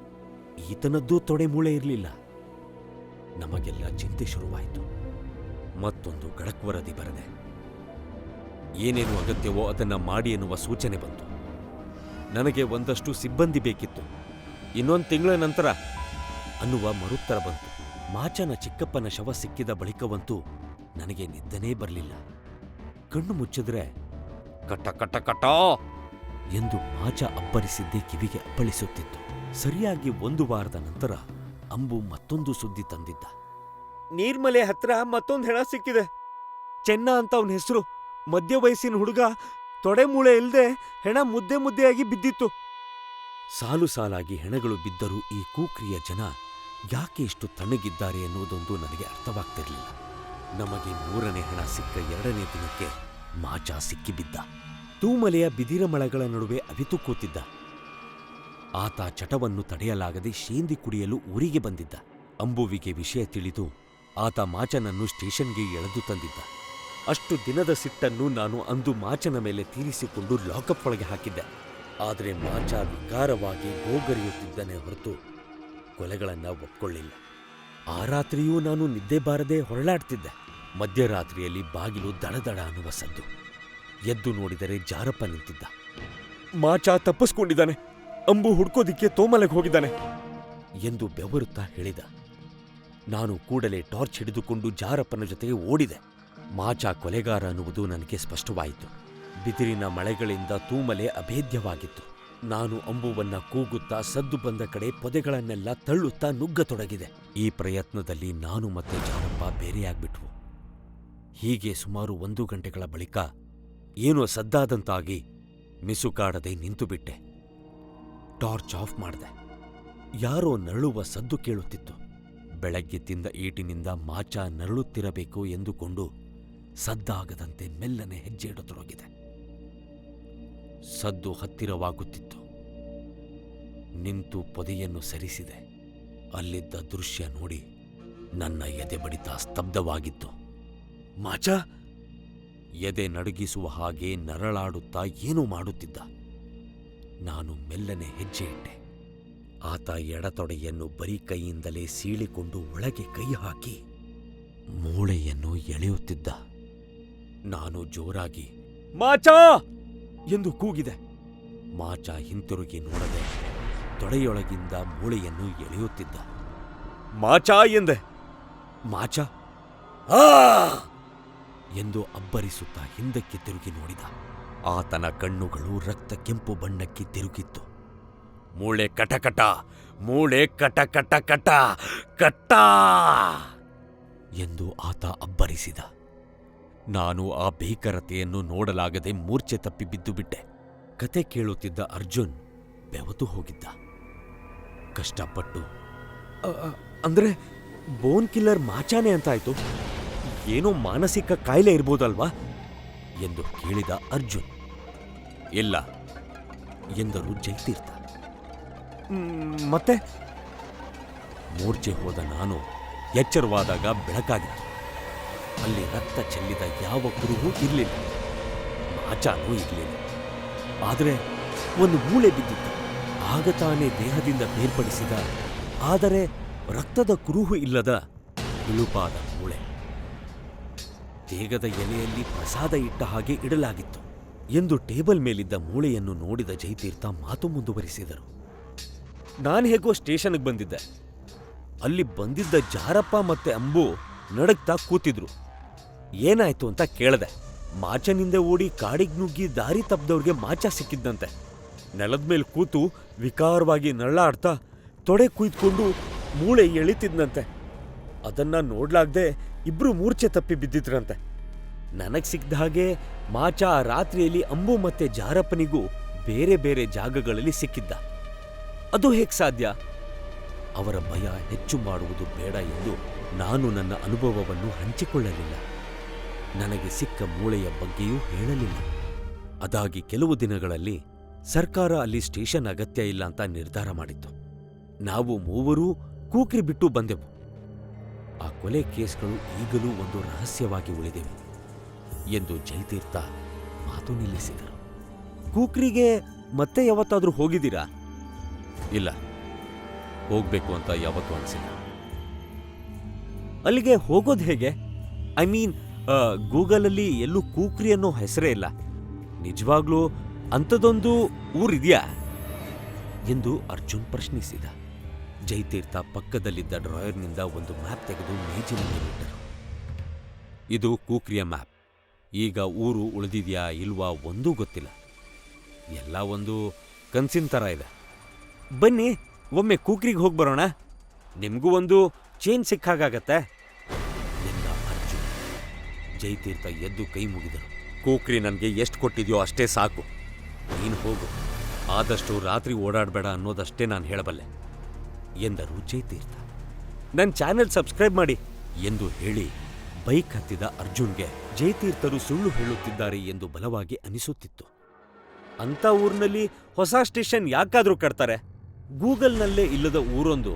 ಈತನದ್ದೂ ತೊಡೆ ಮೂಳೆ ಇರಲಿಲ್ಲ. ನಮಗೆಲ್ಲ ಚಿಂತೆ ಶುರುವಾಯಿತು. ಮತ್ತೊಂದು ಖಡಕ್ ವರದಿ ಬರೆದೆ. ಏನೇನು ಅಗತ್ಯವೋ ಅದನ್ನ ಮಾಡಿ ಎನ್ನುವ ಸೂಚನೆ ಬಂತು. ನನಗೆ ಒಂದಷ್ಟು ಸಿಬ್ಬಂದಿ ಬೇಕಿತ್ತು. ಇನ್ನೊಂದು ತಿಂಗಳ ನಂತರ ಅನ್ನುವ ಮರುತ್ತರ ಬಂತು. ಮಾಚನ ಚಿಕ್ಕಪ್ಪನ ಶವ ಸಿಕ್ಕಿದ ಬಳಿಕವಂತೂ ನನಗೆ ನಿದ್ದನೇ ಬರಲಿಲ್ಲ. ಕಣ್ಣು ಮುಚ್ಚಿದ್ರೆ ಕಟ ಕಟ ಕಟ ಎಂದು ಮಾಚ ಅಬ್ಬರಿಸಿದ್ದೇ ಕಿವಿಗೆ ಅಪ್ಪಳಿಸುತ್ತಿತ್ತು. ಸರಿಯಾಗಿ 1 ವಾರದ ನಂತರ ಅಂಬು ಮತ್ತೊಂದು ಸುದ್ದಿ ತಂದಿದ್ದ. ನೀರ್ಮಲೆ ಹತ್ರ ಮತ್ತೊಂದು ಹೆಣ ಸಿಕ್ಕಿದೆ. ಚೆನ್ನ ಅಂತ ಅವನ ಹೆಸರು. ಮಧ್ಯ ವಯಸ್ಸಿನ ಹುಡುಗ. ತೊಡೆ ಮೂಳೆ ಇಲ್ಲದೆ ಹೆಣ ಮುದ್ದೆ ಮುದ್ದೆಯಾಗಿ ಬಿದ್ದಿತ್ತು. ಸಾಲು ಸಾಲಾಗಿ ಹೆಣಗಳು ಬಿದ್ದರೂ ಈ ಕೂಕ್ರಿಯ ಜನ ಯಾಕೆ ಇಷ್ಟು ತಣ್ಣಗಿದ್ದಾರೆ ಎನ್ನುವುದೊಂದು ನನಗೆ ಅರ್ಥವಾಗ್ತಿರಲಿಲ್ಲ. ನಮಗೆ 3ನೇ ಹೆಣ ಸಿಕ್ಕ 2ನೇ ದಿನಕ್ಕೆ ಮಾಚ ಸಿಕ್ಕಿಬಿದ್ದ. ತೂಮಲೆಯ ಬಿದಿರ ಮಳೆಗಳ ನಡುವೆ ಅವಿತು ಕೂತಿದ್ದ. ಆತ ಚಟವನ್ನು ತಡೆಯಲಾಗದೆ ಶೇಂದಿ ಕುಡಿಯಲು ಊರಿಗೆ ಬಂದಿದ್ದ. ಅಂಬುವಿಗೆ ವಿಷಯ ತಿಳಿದು ಆತ ಮಾಚನನ್ನು ಸ್ಟೇಷನ್ಗೆ ಎಳೆದು ತಂದಿದ್ದ. ಅಷ್ಟು ದಿನದ ಸಿಟ್ಟನ್ನು ನಾನು ಅಂದು ಮಾಚನ ಮೇಲೆ ತೀರಿಸಿಕೊಂಡು ಲಾಕಪ್ ಒಳಗೆ ಹಾಕಿದ್ದೆ. ಆದರೆ ಮಾಚ ವಿಕಾರವಾಗಿ ಗೋಗರಿಯುತ್ತಿದ್ದನೇ ಹೊರತು ಕೊಲೆಗಳನ್ನ ಒಪ್ಕೊಳ್ಳಿಲ್ಲ. ಆ ರಾತ್ರಿಯೂ ನಾನು ನಿದ್ದೆ ಬಾರದೆ ಹೊರಳಾಡ್ತಿದ್ದೆ. ಮಧ್ಯರಾತ್ರಿಯಲ್ಲಿ ಬಾಗಿಲು ದಡದಡ ಅನ್ನುವ ಸದ್ದು. ಎದ್ದು ನೋಡಿದರೆ ಜಾರಪ್ಪ ನಿಂತಿದ್ದ. ಮಾಚ ತಪ್ಪಿಸ್ಕೊಂಡಿದ್ದಾನೆ. ಅಂಬು ಹುಡ್ಕೋದಿಕ್ಕೆ ತೋಮಲೆಗೆ ಹೋಗಿದ್ದಾನೆ ಎಂದು ಬೆವರುತ್ತಾ ಹೇಳಿದ. ನಾನು ಕೂಡಲೇ ಟಾರ್ಚ್ ಹಿಡಿದುಕೊಂಡು ಜಾರಪ್ಪನ ಜೊತೆಗೆ ಓಡಿದೆ. ಮಾಚ ಕೊಲೆಗಾರ ಅನ್ನುವುದು ನನಗೆ ಸ್ಪಷ್ಟವಾಯಿತು. ಬಿದಿರಿನ ಮಳೆಗಳಿಂದ ತೂಮಲೆ ಅಭೇದ್ಯವಾಗಿತ್ತು. ನಾನು ಅಂಬುವನ್ನ ಕೂಗುತ್ತಾ ಸದ್ದು ಬಂದ ಕಡೆ ಪೊದೆಗಳನ್ನೆಲ್ಲ ತಳ್ಳುತ್ತಾ ನುಗ್ಗತೊಡಗಿದೆ. ಈ ಪ್ರಯತ್ನದಲ್ಲಿ ನಾನು ಮತ್ತೆ ಜಾರಪ್ಪ ಬೇರೆಯಾಗ್ಬಿಟ್ವು. ಹೀಗೆ ಸುಮಾರು 1 ಗಂಟೆಗಳ ಬಳಿಕ ಏನೋ ಸದ್ದಾದಂತಾಗಿ ಮಿಸುಕಾಡದೆ ನಿಂತುಬಿಟ್ಟೆ. ಟಾರ್ಚ್ ಆಫ್ ಮಾಡಿದೆ. ಯಾರೋ ನರಳುವ ಸದ್ದು ಕೇಳುತ್ತಿತ್ತು. ಬೆಳಗ್ಗೆ ತಿಂದ ಈಟಿನಿಂದ ಮಾಚ ನರಳುತ್ತಿರಬೇಕು ಎಂದುಕೊಂಡು ಸದ್ದಾಗದಂತೆ ಮೆಲ್ಲನೆ ಹೆಜ್ಜೆ ಇಡತೊಡಗಿದೆ. ಸದ್ದು ಹತ್ತಿರವಾಗುತ್ತಿತ್ತು. ನಿಂತು ಪೊದೆಯನ್ನು ಸರಿಸಿದೆ. ಅಲ್ಲಿದ್ದ ದೃಶ್ಯ ನೋಡಿ ನನ್ನ ಎದೆ ಬಡಿತ ಸ್ತಬ್ಧವಾಗಿತ್ತು. ಮಾಚ ಎದೆ ನಡುಗಿಸುವ ಹಾಗೆ ನರಳಾಡುತ್ತಾ ಏನೋ ಮಾಡುತ್ತಿದ್ದ. ನಾನು ಮೆಲ್ಲನೆ ಹೆಜ್ಜೆ ಇಟ್ಟೆ. ಆತ ಎಡತೊಡೆಯನ್ನು ಬರೀ ಕೈಯಿಂದಲೇ ಸೀಳಿಕೊಂಡು ಒಳಗೆ ಕೈ ಹಾಕಿ ಮೂಳೆಯನ್ನು ಎಳೆಯುತ್ತಿದ್ದ. ನಾನು ಜೋರಾಗಿ ಮಾಚಾ ಎಂದು ಕೂಗಿದೆ. ಮಾಚ ಹಿಂತಿರುಗಿ ನೋಡದೆ ತೊಡೆಯೊಳಗಿಂದ ಮೂಳೆಯನ್ನು ಎಳೆಯುತ್ತಿದ್ದ. ಮಾಚಾ ಎಂದೆ. ಮಾಚ ಆ ಎಂದು ಅಬ್ಬರಿಸುತ್ತಾ ಹಿಂದಕ್ಕೆ ತಿರುಗಿ ನೋಡಿದ. ಆತನ ಕಣ್ಣುಗಳು ರಕ್ತ ಕೆಂಪು ಬಣ್ಣಕ್ಕೆ ತಿರುಗಿತ್ತು. ಮೂಳೆ ಕಟಕಟ, ಮೂಳೆ ಕಟಕಟ ಕಟ ಕಟ್ಟ ಎಂದು ಆತ ಅಬ್ಬರಿಸಿದ. ನಾನು ಆ ಭೀಕರತೆಯನ್ನು ನೋಡಲಾಗದೆ ಮೂರ್ಛೆ ತಪ್ಪಿ ಬಿದ್ದುಬಿಟ್ಟೆ. ಕತೆ ಕೇಳುತ್ತಿದ್ದ ಅರ್ಜುನ್ ಬೆವತು ಹೋಗಿದ್ದ. ಕಷ್ಟಪಟ್ಟು ಅಂದ್ರೆ ಬೋನ್ ಕಿಲ್ಲರ್ ಮಾಚಾನೆ ಅಂತಾಯ್ತು. ಏನೋ ಮಾನಸಿಕ ಕಾಯಿಲೆ ಇರ್ಬೋದಲ್ವಾ ಎಂದು ಕೇಳಿದ ಅರ್ಜುನ್. ಇಲ್ಲ ಎಂದರು ಜೈತೀರ್ಥ. ಮತ್ತೆ ಮೂರ್ಛೆ ಹೋದ ನಾನು ಎಚ್ಚರವಾದಾಗ ಬೆಳಕಾಗಿತ್ತು. ಅಲ್ಲಿ ರಕ್ತ ಚೆಲ್ಲಿದ ಯಾವ ಕುರುಹೂ ಇರಲಿಲ್ಲ, ಮಾಚಾನೂ ಇರಲಿಲ್ಲ. ಆದರೆ ಒಂದು ಮೂಳೆ ಬಿದ್ದಿತ್ತು. ಆಗ ತಾನೇ ದೇಹದಿಂದ ಬೇರ್ಪಡಿಸಿದ, ಆದರೆ ರಕ್ತದ ಕುರುಹು ಇಲ್ಲದ ಬಿಳುಪಾದ ಮೂಳೆ. ತೇಗದ ಎಲೆಯಲ್ಲಿ ಪ್ರಸಾದ ಇಟ್ಟ ಹಾಗೆ ಇಡಲಾಗಿತ್ತು ಎಂದು ಟೇಬಲ್ ಮೇಲಿದ್ದ ಮೂಳೆಯನ್ನು ನೋಡಿದ ಜೈತೀರ್ಥ ಮಾತು ಮುಂದುವರಿಸಿದರು. ನಾನು ಹೇಗೋ ಸ್ಟೇಷನ್ಗೆ ಬಂದಿದ್ದೆ. ಅಲ್ಲಿ ಬಂದಿದ್ದ ಜಾರಪ್ಪ ಮತ್ತೆ ಅಂಬು ನಡಗ್ತಾ ಕೂತಿದ್ರು. ಏನಾಯ್ತು ಅಂತ ಕೇಳದೆ. ಮಾಚನಿಂದ ಓಡಿ ಕಾಡಿಗೆ ನುಗ್ಗಿ ದಾರಿ ತಪ್ಪದವ್ರಿಗೆ ಮಾಚ ಸಿಕ್ಕಿದ್ದಂತೆ. ನೆಲದ ಮೇಲೆ ಕೂತು ವಿಕಾರವಾಗಿ ನರಳಾಡ್ತಾ ತೊಡೆ ಕುಯ್ದುಕೊಂಡು ಮೂಳೆ ಎಳಿತಿದ್ನಂತೆ. ಅದನ್ನ ನೋಡ್ಲಾಗ್ದೆ ಇಬ್ರು ಮೂರ್ಛೆ ತಪ್ಪಿ ಬಿದ್ದಿದ್ರಂತೆ. ನನಗ್ ಸಿಕ್ದ ಹಾಗೆ ಮಾಚ ಆ ರಾತ್ರಿಯಲ್ಲಿ ಅಂಬು ಮತ್ತೆ ಜಾರಪ್ಪನಿಗೂ ಬೇರೆ ಬೇರೆ ಜಾಗಗಳಲ್ಲಿ ಸಿಕ್ಕಿದ್ದ. ಅದು ಹೇಗ್ ಸಾಧ್ಯ? ಅವರ ಭಯ ಹೆಚ್ಚು ಮಾಡುವುದು ಬೇಡ ಎಂದು ನಾನು ನನ್ನ ಅನುಭವವನ್ನು ಹಂಚಿಕೊಳ್ಳಲಿಲ್ಲ. ನನಗೆ ಸಿಕ್ಕ ಮೂಳೆಯ ಬಗ್ಗೆಯೂ ಹೇಳಲಿಲ್ಲ. ಅದಾಗಿ ಕೆಲವು ದಿನಗಳಲ್ಲಿ ಸರ್ಕಾರ ಅಲ್ಲಿ ಸ್ಟೇಷನ್ ಅಗತ್ಯ ಇಲ್ಲ ಅಂತ ನಿರ್ಧಾರ ಮಾಡಿತ್ತು. ನಾವು ಮೂವರೂ ಕೂಕ್ರಿ ಬಿಟ್ಟು ಬಂದೆವು. ಆ ಕೊಲೆ ಕೇಸ್ಗಳು ಈಗಲೂ ಒಂದು ರಹಸ್ಯವಾಗಿ ಉಳಿದೆವು ಎಂದು ಜಯತೀರ್ಥ ಮಾತು ನಿಲ್ಲಿಸಿದರು. ಕೂಕ್ರಿಗೆ ಮತ್ತೆ ಯಾವತ್ತಾದ್ರೂ ಹೋಗಿದ್ದೀರಾ? ಇಲ್ಲ, ಹೋಗ್ಬೇಕು ಅಂತ ಯಾವತ್ತೂ ಅನಿಸಿಲ್ಲ. ಅಲ್ಲಿಗೆ ಹೋಗೋದು ಹೇಗೆ? ಐ ಮೀನ್, ಗೂಗಲಲ್ಲಿ ಎಲ್ಲೂ ಕೂಕ್ರಿ ಅನ್ನೋ ಹೆಸರೇ ಇಲ್ಲ. ನಿಜವಾಗ್ಲೂ ಅಂಥದೊಂದು ಊರಿದ್ಯಾ ಎಂದು ಅರ್ಜುನ್ ಪ್ರಶ್ನಿಸಿದ. ಜಯತೀರ್ಥ ಪಕ್ಕದಲ್ಲಿದ್ದ ಡ್ರಾಯರ್ನಿಂದ ಒಂದು ಮ್ಯಾಪ್ ತೆಗೆದು ಮೇಜಿನ ಮೇಲಿಟ್ಟರು. ಇದು ಕೂಕ್ರಿಯ ಮ್ಯಾಪ್. ಈಗ ಊರು ಉಳಿದಿದ್ಯಾ ಇಲ್ವಾ ಒಂದೂ ಗೊತ್ತಿಲ್ಲ. ಎಲ್ಲ ಒಂದು ಕನ್ಸಿನ ಥರ ಇದೆ. ಬನ್ನಿ, ಒಮ್ಮೆ ಕೂಕ್ರಿಗೆ ಹೋಗಿ ಬರೋಣ. ನಿಮಗೂ ಒಂದು ಚೇಂಜ್ ಸಿಕ್ಕಾಗತ್ತೆ ಎಂದ ಅರ್ಜುನ್. ಜಯತೀರ್ಥ ಎದ್ದು ಕೈ ಮುಗಿದರು. ಕೂಕ್ರಿ ನನಗೆ ಎಷ್ಟು ಕೊಟ್ಟಿದ್ಯೋ ಅಷ್ಟೇ ಸಾಕು. ನೀನು ಹೋಗು. ಆದಷ್ಟು ರಾತ್ರಿ ಓಡಾಡಬೇಡ ಅನ್ನೋದಷ್ಟೇ ನಾನು ಹೇಳಬಲ್ಲೆ ಎಂದರು ಜಯತೀರ್ಥ. ನನ್ನ ಚಾನೆಲ್ ಸಬ್ಸ್ಕ್ರೈಬ್ ಮಾಡಿ ಎಂದು ಹೇಳಿ ಬೈಕ್ ಹತ್ತಿದ ಅರ್ಜುನ್ಗೆ ಜಯತೀರ್ಥರು ಸುಳ್ಳು ಹೇಳುತ್ತಿದ್ದಾರೆ ಎಂದು ಬಲವಾಗಿ ಅನಿಸುತ್ತಿತ್ತು. ಅಂಥ ಊರಿನಲ್ಲಿ ಹೊಸ ಸ್ಟೇಷನ್ ಯಾಕಾದ್ರೂ ಕಟ್ತಾರೆ? ಗೂಗಲ್ನಲ್ಲೇ ಇಲ್ಲದ ಊರೊಂದು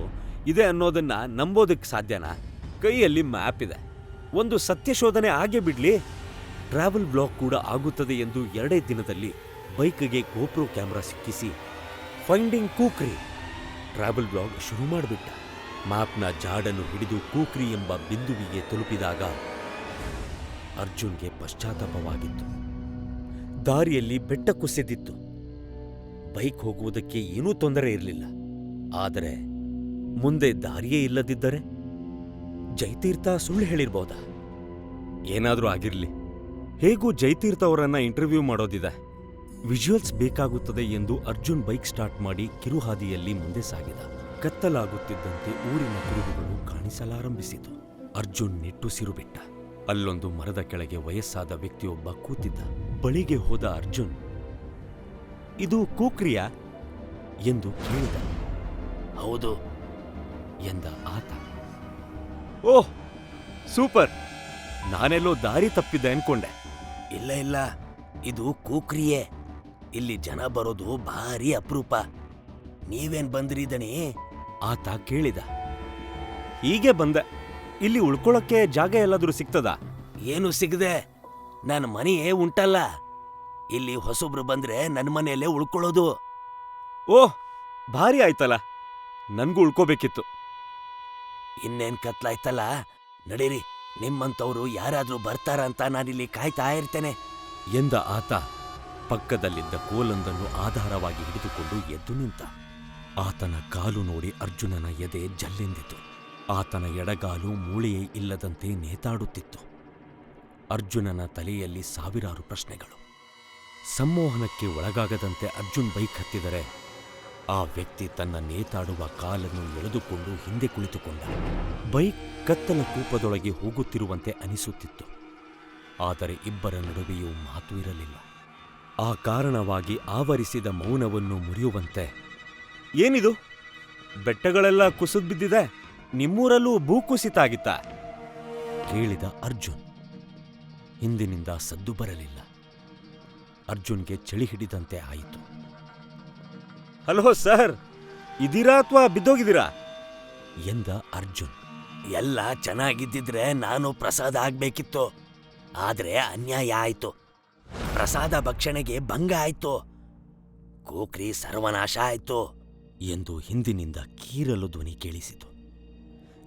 ಇದೆ ಅನ್ನೋದನ್ನ ನಂಬೋದಕ್ಕೆ ಸಾಧ್ಯನಾ? ಕೈಯಲ್ಲಿ ಮ್ಯಾಪ್ ಇದೆ. ಒಂದು ಸತ್ಯಶೋಧನೆ ಆಗೇ ಬಿಡ್ಲಿ. ಟ್ರಾವೆಲ್ ಬ್ಲಾಗ್ ಕೂಡ ಆಗುತ್ತದೆ ಎಂದು 2 ದಿನದಲ್ಲಿ ಬೈಕ್ಗೆ ಗೋಪ್ರೋ ಕ್ಯಾಮ್ರಾ ಸಿಕ್ಕಿಸಿ ಫೈಂಡಿಂಗ್ ಕೂಕ್ರಿ ಟ್ರಾವೆಲ್ ಬ್ಲಾಗ್ ಶುರು ಮಾಡಿಬಿಟ್ಟ. ಮ್ಯಾಪ್ನ ಜಾಡನ್ನು ಹಿಡಿದು ಕೂಕ್ರಿ ಎಂಬ ಬಿಂದುವಿಗೆ ತಲುಪಿದಾಗ ಅರ್ಜುನ್ಗೆ ಪಶ್ಚಾತ್ತಾಪವಾಗಿತ್ತು. ದಾರಿಯಲ್ಲಿ ಬೆಟ್ಟ ಕುಸಿದಿತ್ತು. ಬೈಕ್ ಹೋಗುವುದಕ್ಕೆ ಏನೂ ತೊಂದರೆ ಇರಲಿಲ್ಲ. ಆದರೆ ಮುಂದೆ ದಾರಿಯೇ ಇಲ್ಲದಿದ್ದರೆ ಜಯತೀರ್ಥ ಸುಳ್ಳು ಹೇಳಿರ್ಬೋದಾ? ಏನಾದರೂ ಆಗಿರಲಿ, ಹೇಗೂ ಜಯತೀರ್ಥ ಅವರನ್ನ ಇಂಟರ್ವ್ಯೂ ಮಾಡೋದಿದೆ. ವಿಜುವಲ್ಸ್ ಬೇಕಾಗುತ್ತದೆ ಎಂದು ಅರ್ಜುನ್ ಬೈಕ್ ಸ್ಟಾರ್ಟ್ ಮಾಡಿ ಕಿರುಹಾದಿಯಲ್ಲಿ ಮುಂದೆ ಸಾಗಿದ. ಕತ್ತಲಾಗುತ್ತಿದ್ದಂತೆ ಊರಿನ ಕುರುಹುಗಳು ಕಾಣಿಸಲಾರಂಭಿಸಿತು. ಅರ್ಜುನ್ ನಿಟ್ಟುಸಿರು ಬಿಟ್ಟ. ಅಲ್ಲೊಂದು ಮರದ ಕೆಳಗೆ ವಯಸ್ಸಾದ ವ್ಯಕ್ತಿಯೊಬ್ಬ ಕೂತಿದ್ದ. ಬಳಿಗೆ ಹೋದ ಅರ್ಜುನ್, ಇದು ಕೂಕ್ರಿಯಾ ಎಂದು ಕೇಳಿದ. ಹೌದು ಎಂದ ಆತ. ಓಹ್, ಸೂಪರ್. ನಾನೆಲ್ಲೋ ದಾರಿ ತಪ್ಪಿದ್ದೆ ಅನ್ಕೊಂಡೆ. ಇಲ್ಲ ಇಲ್ಲ, ಇದು ಕೂಕ್ರಿಯೇ. ಇಲ್ಲಿ ಜನ ಬರೋದು ಭಾರಿ ಅಪರೂಪ. ನೀವೇನ್ ಬಂದ್ರಿ ದಣಿ? ಆತ ಕೇಳಿದ. ಹೀಗೆ ಬಂದೆ. ಇಲ್ಲಿ ಉಳ್ಕೊಳಕ್ಕೆ ಜಾಗ ಎಲ್ಲಾದ್ರೂ ಸಿಗ್ತದಾ? ಏನು ಸಿಗದೆ, ನನ್ನ ಮನೆಯೇ ಉಂಟಲ್ಲ. ಇಲ್ಲಿ ಹೊಸಬ್ರು ಬಂದ್ರೆ ನನ್ನ ಮನೆಯಲ್ಲೇ ಉಳ್ಕೊಳ್ಳೋದು. ಓಹ್, ಭಾರಿ ಆಯ್ತಲ್ಲ. ನನ್ಗೂ ಉಳ್ಕೋಬೇಕಿತ್ತು. ಇನ್ನೇನ್ ಕತ್ಲಾಯ್ತಲ್ಲ, ನಡೀರಿ. ನಿಮ್ಮಂತವ್ರು ಯಾರಾದ್ರೂ ಬರ್ತಾರ ಅಂತ ನಾನಿಲ್ಲಿ ಕಾಯ್ತಾ ಇರ್ತೇನೆ ಎಂದ ಆತ ಪಕ್ಕದಲ್ಲಿದ್ದ ಕೋಲೊಂದನ್ನು ಆಧಾರವಾಗಿ ಹಿಡಿದುಕೊಂಡು ಎದ್ದು ನಿಂತ. ಆತನ ಕಾಲು ನೋಡಿ ಅರ್ಜುನನ ಎದೆ ಜಲ್ಲೆಂದಿತು. ಆತನ ಎಡಗಾಲು ಮೂಳೆಯೇ ಇಲ್ಲದಂತೆ ನೇತಾಡುತ್ತಿತ್ತು. ಅರ್ಜುನನ ತಲೆಯಲ್ಲಿ ಸಾವಿರಾರು ಪ್ರಶ್ನೆಗಳು. ಸಂಮೋಹನಕ್ಕೆ ಒಳಗಾಗದಂತೆ ಅರ್ಜುನ್ ಬೈಕ್ ಹತ್ತಿದರೆ ಆ ವ್ಯಕ್ತಿ ತನ್ನ ನೇತಾಡುವ ಕಾಲನ್ನು ಎಳೆದುಕೊಂಡು ಹಿಂದೆ ಕುಳಿತುಕೊಂಡ. ಬೈಕ್ ಕತ್ತಲ ಕೂಪದೊಳಗೆ ಹೋಗುತ್ತಿರುವಂತೆ ಅನಿಸುತ್ತಿತ್ತು. ಆದರೆ ಇಬ್ಬರ ನಡುವೆಯೂ ಮಾತು ಇರಲಿಲ್ಲ. ಆ ಕಾರಣವಾಗಿ ಆವರಿಸಿದ ಮೌನವನ್ನು ಮುರಿಯುವಂತೆ, ಏನಿದು? ಬೆಟ್ಟಗಳೆಲ್ಲ ಕುಸಿದು ಬಿದ್ದಿದೆ. ನಿಮ್ಮೂರಲ್ಲೂ ಭೂಕುಸಿತ ಆಗಿತ್ತಾ? ಕೇಳಿದ ಅರ್ಜುನ್. ಹಿಂದಿನಿಂದ ಸದ್ದು ಬರಲಿಲ್ಲ. ಅರ್ಜುನ್ಗೆ ಚಳಿ ಹಿಡಿದಂತೆ ಆಯಿತು. ಹಲೋ ಸರ್, ಇದೀರಾ ಅಥವಾ ಬಿದ್ದೋಗಿದ್ದೀರಾ ಎಂದ ಅರ್ಜುನ್. ಎಲ್ಲ ಚೆನ್ನಾಗಿದ್ದಿದ್ರೆ ನಾನು ಪ್ರಸಾದ ಆಗ್ಬೇಕಿತ್ತು. ಆದ್ರೆ ಅನ್ಯಾಯ ಆಯ್ತು. ಪ್ರಸಾದ ಭಕ್ಷಣೆಗೆ ಭಂಗ ಆಯ್ತು. ಕೂಕ್ರಿ ಸರ್ವನಾಶ ಆಯ್ತು ಎಂದು ಹಿಂದಿನಿಂದ ಕೀರಲು ಧ್ವನಿ ಕೇಳಿಸಿತು.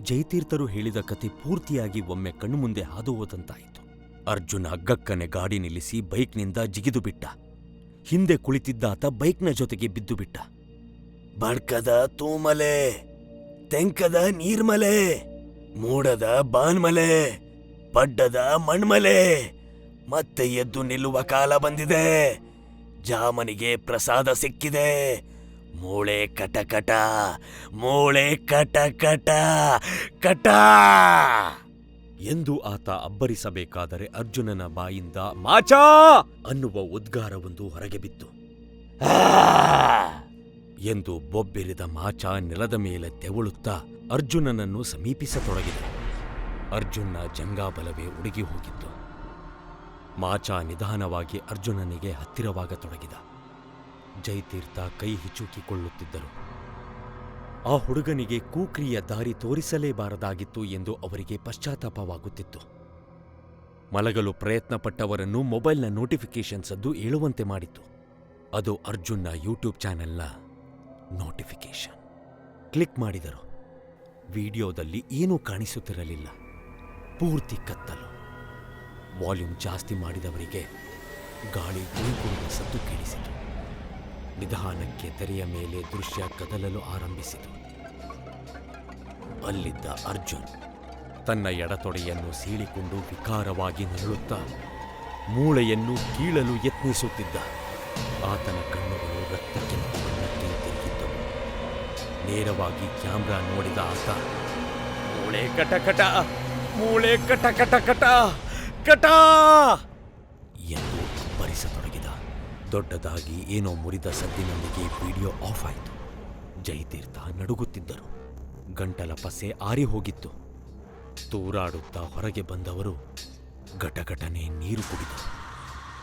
ಜಯತೀರ್ಥರು ಹೇಳಿದ ಕತೆ ಪೂರ್ತಿಯಾಗಿ ಒಮ್ಮೆ ಕಣ್ಣುಮುಂದೆ ಹಾದು ಹೋದಂತಾಯಿತು. ಅರ್ಜುನ್ ಅಗ್ಗಕ್ಕನೆ ಗಾಡಿ ನಿಲ್ಲಿಸಿ ಬೈಕ್ನಿಂದ ಜಿಗಿದು ಬಿಟ್ಟ. ಹಿಂದೆ ಕುಳಿತಿದ್ದಾತ ಬೈಕ್ನ ಜೊತೆಗೆ ಬಿದ್ದು ಬಿಟ್ಟ. ಬಡ್ಕದ ತೂಮಲೆ, ತೆಂಕದ ನೀರ್ಮಲೆ, ಮೂಡದ ಬಾನ್ಮಲೆ, ಪಡ್ಡದ ಮಣ್ಮಲೆ, ಮತ್ತೆ ಎದ್ದು ನಿಲ್ಲುವ ಕಾಲ ಬಂದಿದೆ. ಜಾಮನಿಗೆ ಪ್ರಸಾದ ಸಿಕ್ಕಿದೆ. ಮೂಳೆ ಕಟಕಟ, ಮೂಳೆ ಕಟಕಟ ಕಟ ಎಂದು ಆತ ಅಬ್ಬರಿಸಬೇಕಾದರೆ ಅರ್ಜುನನ ಬಾಯಿಂದ ಮಾಚಾ ಅನ್ನುವ ಉದ್ಗಾರವೊಂದು ಹೊರಗೆ ಬಿತ್ತು. ಎಂದು ಬೊಬ್ಬೆರಿದ ಮಾಚ ನೆಲದ ಮೇಲೆ ತೆವಳುತ್ತಾ ಅರ್ಜುನನನ್ನು ಸಮೀಪಿಸತೊಡಗಿದ. ಅರ್ಜುನ್ನ ಜಂಗಾಬಲವೇ ಉಡುಗಿ ಹೋಗಿತ್ತು. ಮಾಚ ನಿಧಾನವಾಗಿ ಅರ್ಜುನನಿಗೆ ಹತ್ತಿರವಾಗತೊಡಗಿದ. ಜಯತೀರ್ಥ ಕೈ ಹಿಚುಕಿಕೊಳ್ಳುತ್ತಿದ್ದರು. ಆ ಹುಡುಗನಿಗೆ ಕೂಕ್ರಿಯ ದಾರಿ ತೋರಿಸಲೇಬಾರದಾಗಿತ್ತು ಎಂದು ಅವರಿಗೆ ಪಶ್ಚಾತ್ತಾಪವಾಗುತ್ತಿತ್ತು. ಮಲಗಲು ಪ್ರಯತ್ನಪಟ್ಟವರನ್ನು ಮೊಬೈಲ್ನ ನೋಟಿಫಿಕೇಶನ್ ಸದ್ದು ಏಳುವಂತೆ ಮಾಡಿತ್ತು. ಅದು ಅರ್ಜುನ್ನ ಯೂಟ್ಯೂಬ್ ಚಾನೆಲ್ನ ನೋಟಿಫಿಕೇಶನ್. ಕ್ಲಿಕ್ ಮಾಡಿದರು. ವಿಡಿಯೋದಲ್ಲಿ ಏನೂ ಕಾಣಿಸುತ್ತಿರಲಿಲ್ಲ. ಪೂರ್ತಿ ಕತ್ತಲು. ವಾಲ್ಯೂಮ್ ಜಾಸ್ತಿ ಮಾಡಿದವರಿಗೆ ಗಾಳಿ ಗುಂಗುರುವ ಸದ್ದು ಕೇಳಿಸಿತು. ನಿಧಾನಕ್ಕೆ ತೆರೆಯ ಮೇಲೆ ದೃಶ್ಯ ಕದಲಲು ಆರಂಭಿಸಿತು. ಅಲ್ಲಿದ್ದ ಅರ್ಜುನ್ ತನ್ನ ಎಡತೊಡೆಯನ್ನು ಸೀಳಿಕೊಂಡು ವಿಕಾರವಾಗಿ ನರಳುತ್ತಾ ಮೂಳೆಯನ್ನು ಕೀಳಲು ಯತ್ನಿಸುತ್ತಿದ್ದ. ಆತನ ಕಣ್ಣುಗಳು ರಕ್ತ ಕೆಂಪು ಬಣ್ಣಕ್ಕೆ ತಿರುಗಿದ್ದವು. ನೇರವಾಗಿ ಕ್ಯಾಮ್ರಾ ನೋಡಿದ ಆತ ಮೂಳೆ ಕಟಕಟ, ಮೂಳೆ ಕಟಕಟ ಕಟ ಕಟ ಎಂದು ಭರಿಸತೊಡಗಿದ. ದೊಡ್ಡದಾಗಿ ಏನೋ ಮುರಿದ ಸದ್ದಿನೊಂದಿಗೆ ವಿಡಿಯೋ ಆಫ್ ಆಯಿತು. ಜಯತೀರ್ಥ ನಡುಗುತ್ತಿದ್ದರು. ಗಂಟಲ ಪಸೆ ಆರಿ ಹೋಗಿತ್ತು. ತೂರಾಡುತ್ತಾ ಹೊರಗೆ ಬಂದವರು ಘಟಘಟನೆ ನೀರು ಕುಡಿದರು.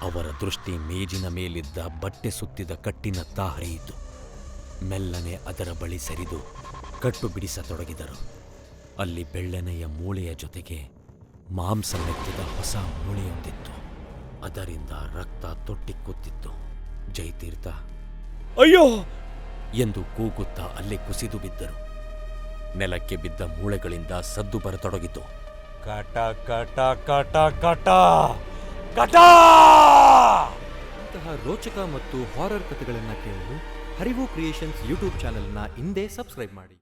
ಅವರ ದೃಷ್ಟಿ ಮೇಜಿನ ಮೇಲಿದ್ದ ಬಟ್ಟೆ ಸುತ್ತಿದ ಕಟ್ಟಿನತ್ತ ಹರಿಯಿತು. ಮೆಲ್ಲನೆ ಅದರ ಬಳಿ ಸರಿದು ಕಟ್ಟು ಬಿಡಿಸತೊಡಗಿದರು. ಅಲ್ಲಿ ಬೆಳ್ಳನೆಯ ಮೂಳೆಯ ಜೊತೆಗೆ ಮಾಂಸ ಮೆತ್ತಿದ ಹೊಸ ಮೂಳೆಯೊಂದಿತ್ತು. ಅದರಿಂದ ರಕ್ತ ತೊಟ್ಟಿಕ್ಕುತ್ತಿತ್ತು. ಜಯತೀರ್ಥ ಅಯ್ಯೋ ಎಂದು ಕೂಗುತ್ತಾ ಅಲ್ಲೇ ಕುಸಿದು ಬಿದ್ದರು. ನೆಲಕ್ಕೆ ಬಿದ್ದ ಮೂಳೆಗಳಿಂದ ಸದ್ದು ಬರತೊಡಗಿತು. ಕಟ ಕಟ ಕಟ ಕಟ ಕಟ. ಇಂತಹ ರೋಚಕ ಮತ್ತು ಹಾರರ್ ಕಥೆಗಳನ್ನು ಕೇಳಲು ಹರಿವು ಕ್ರಿಯೇಷನ್ಸ್ ಯೂಟ್ಯೂಬ್ ಚಾನೆಲ್ನ ಹಿಂದೆ ಸಬ್ಸ್ಕ್ರೈಬ್ ಮಾಡಿ.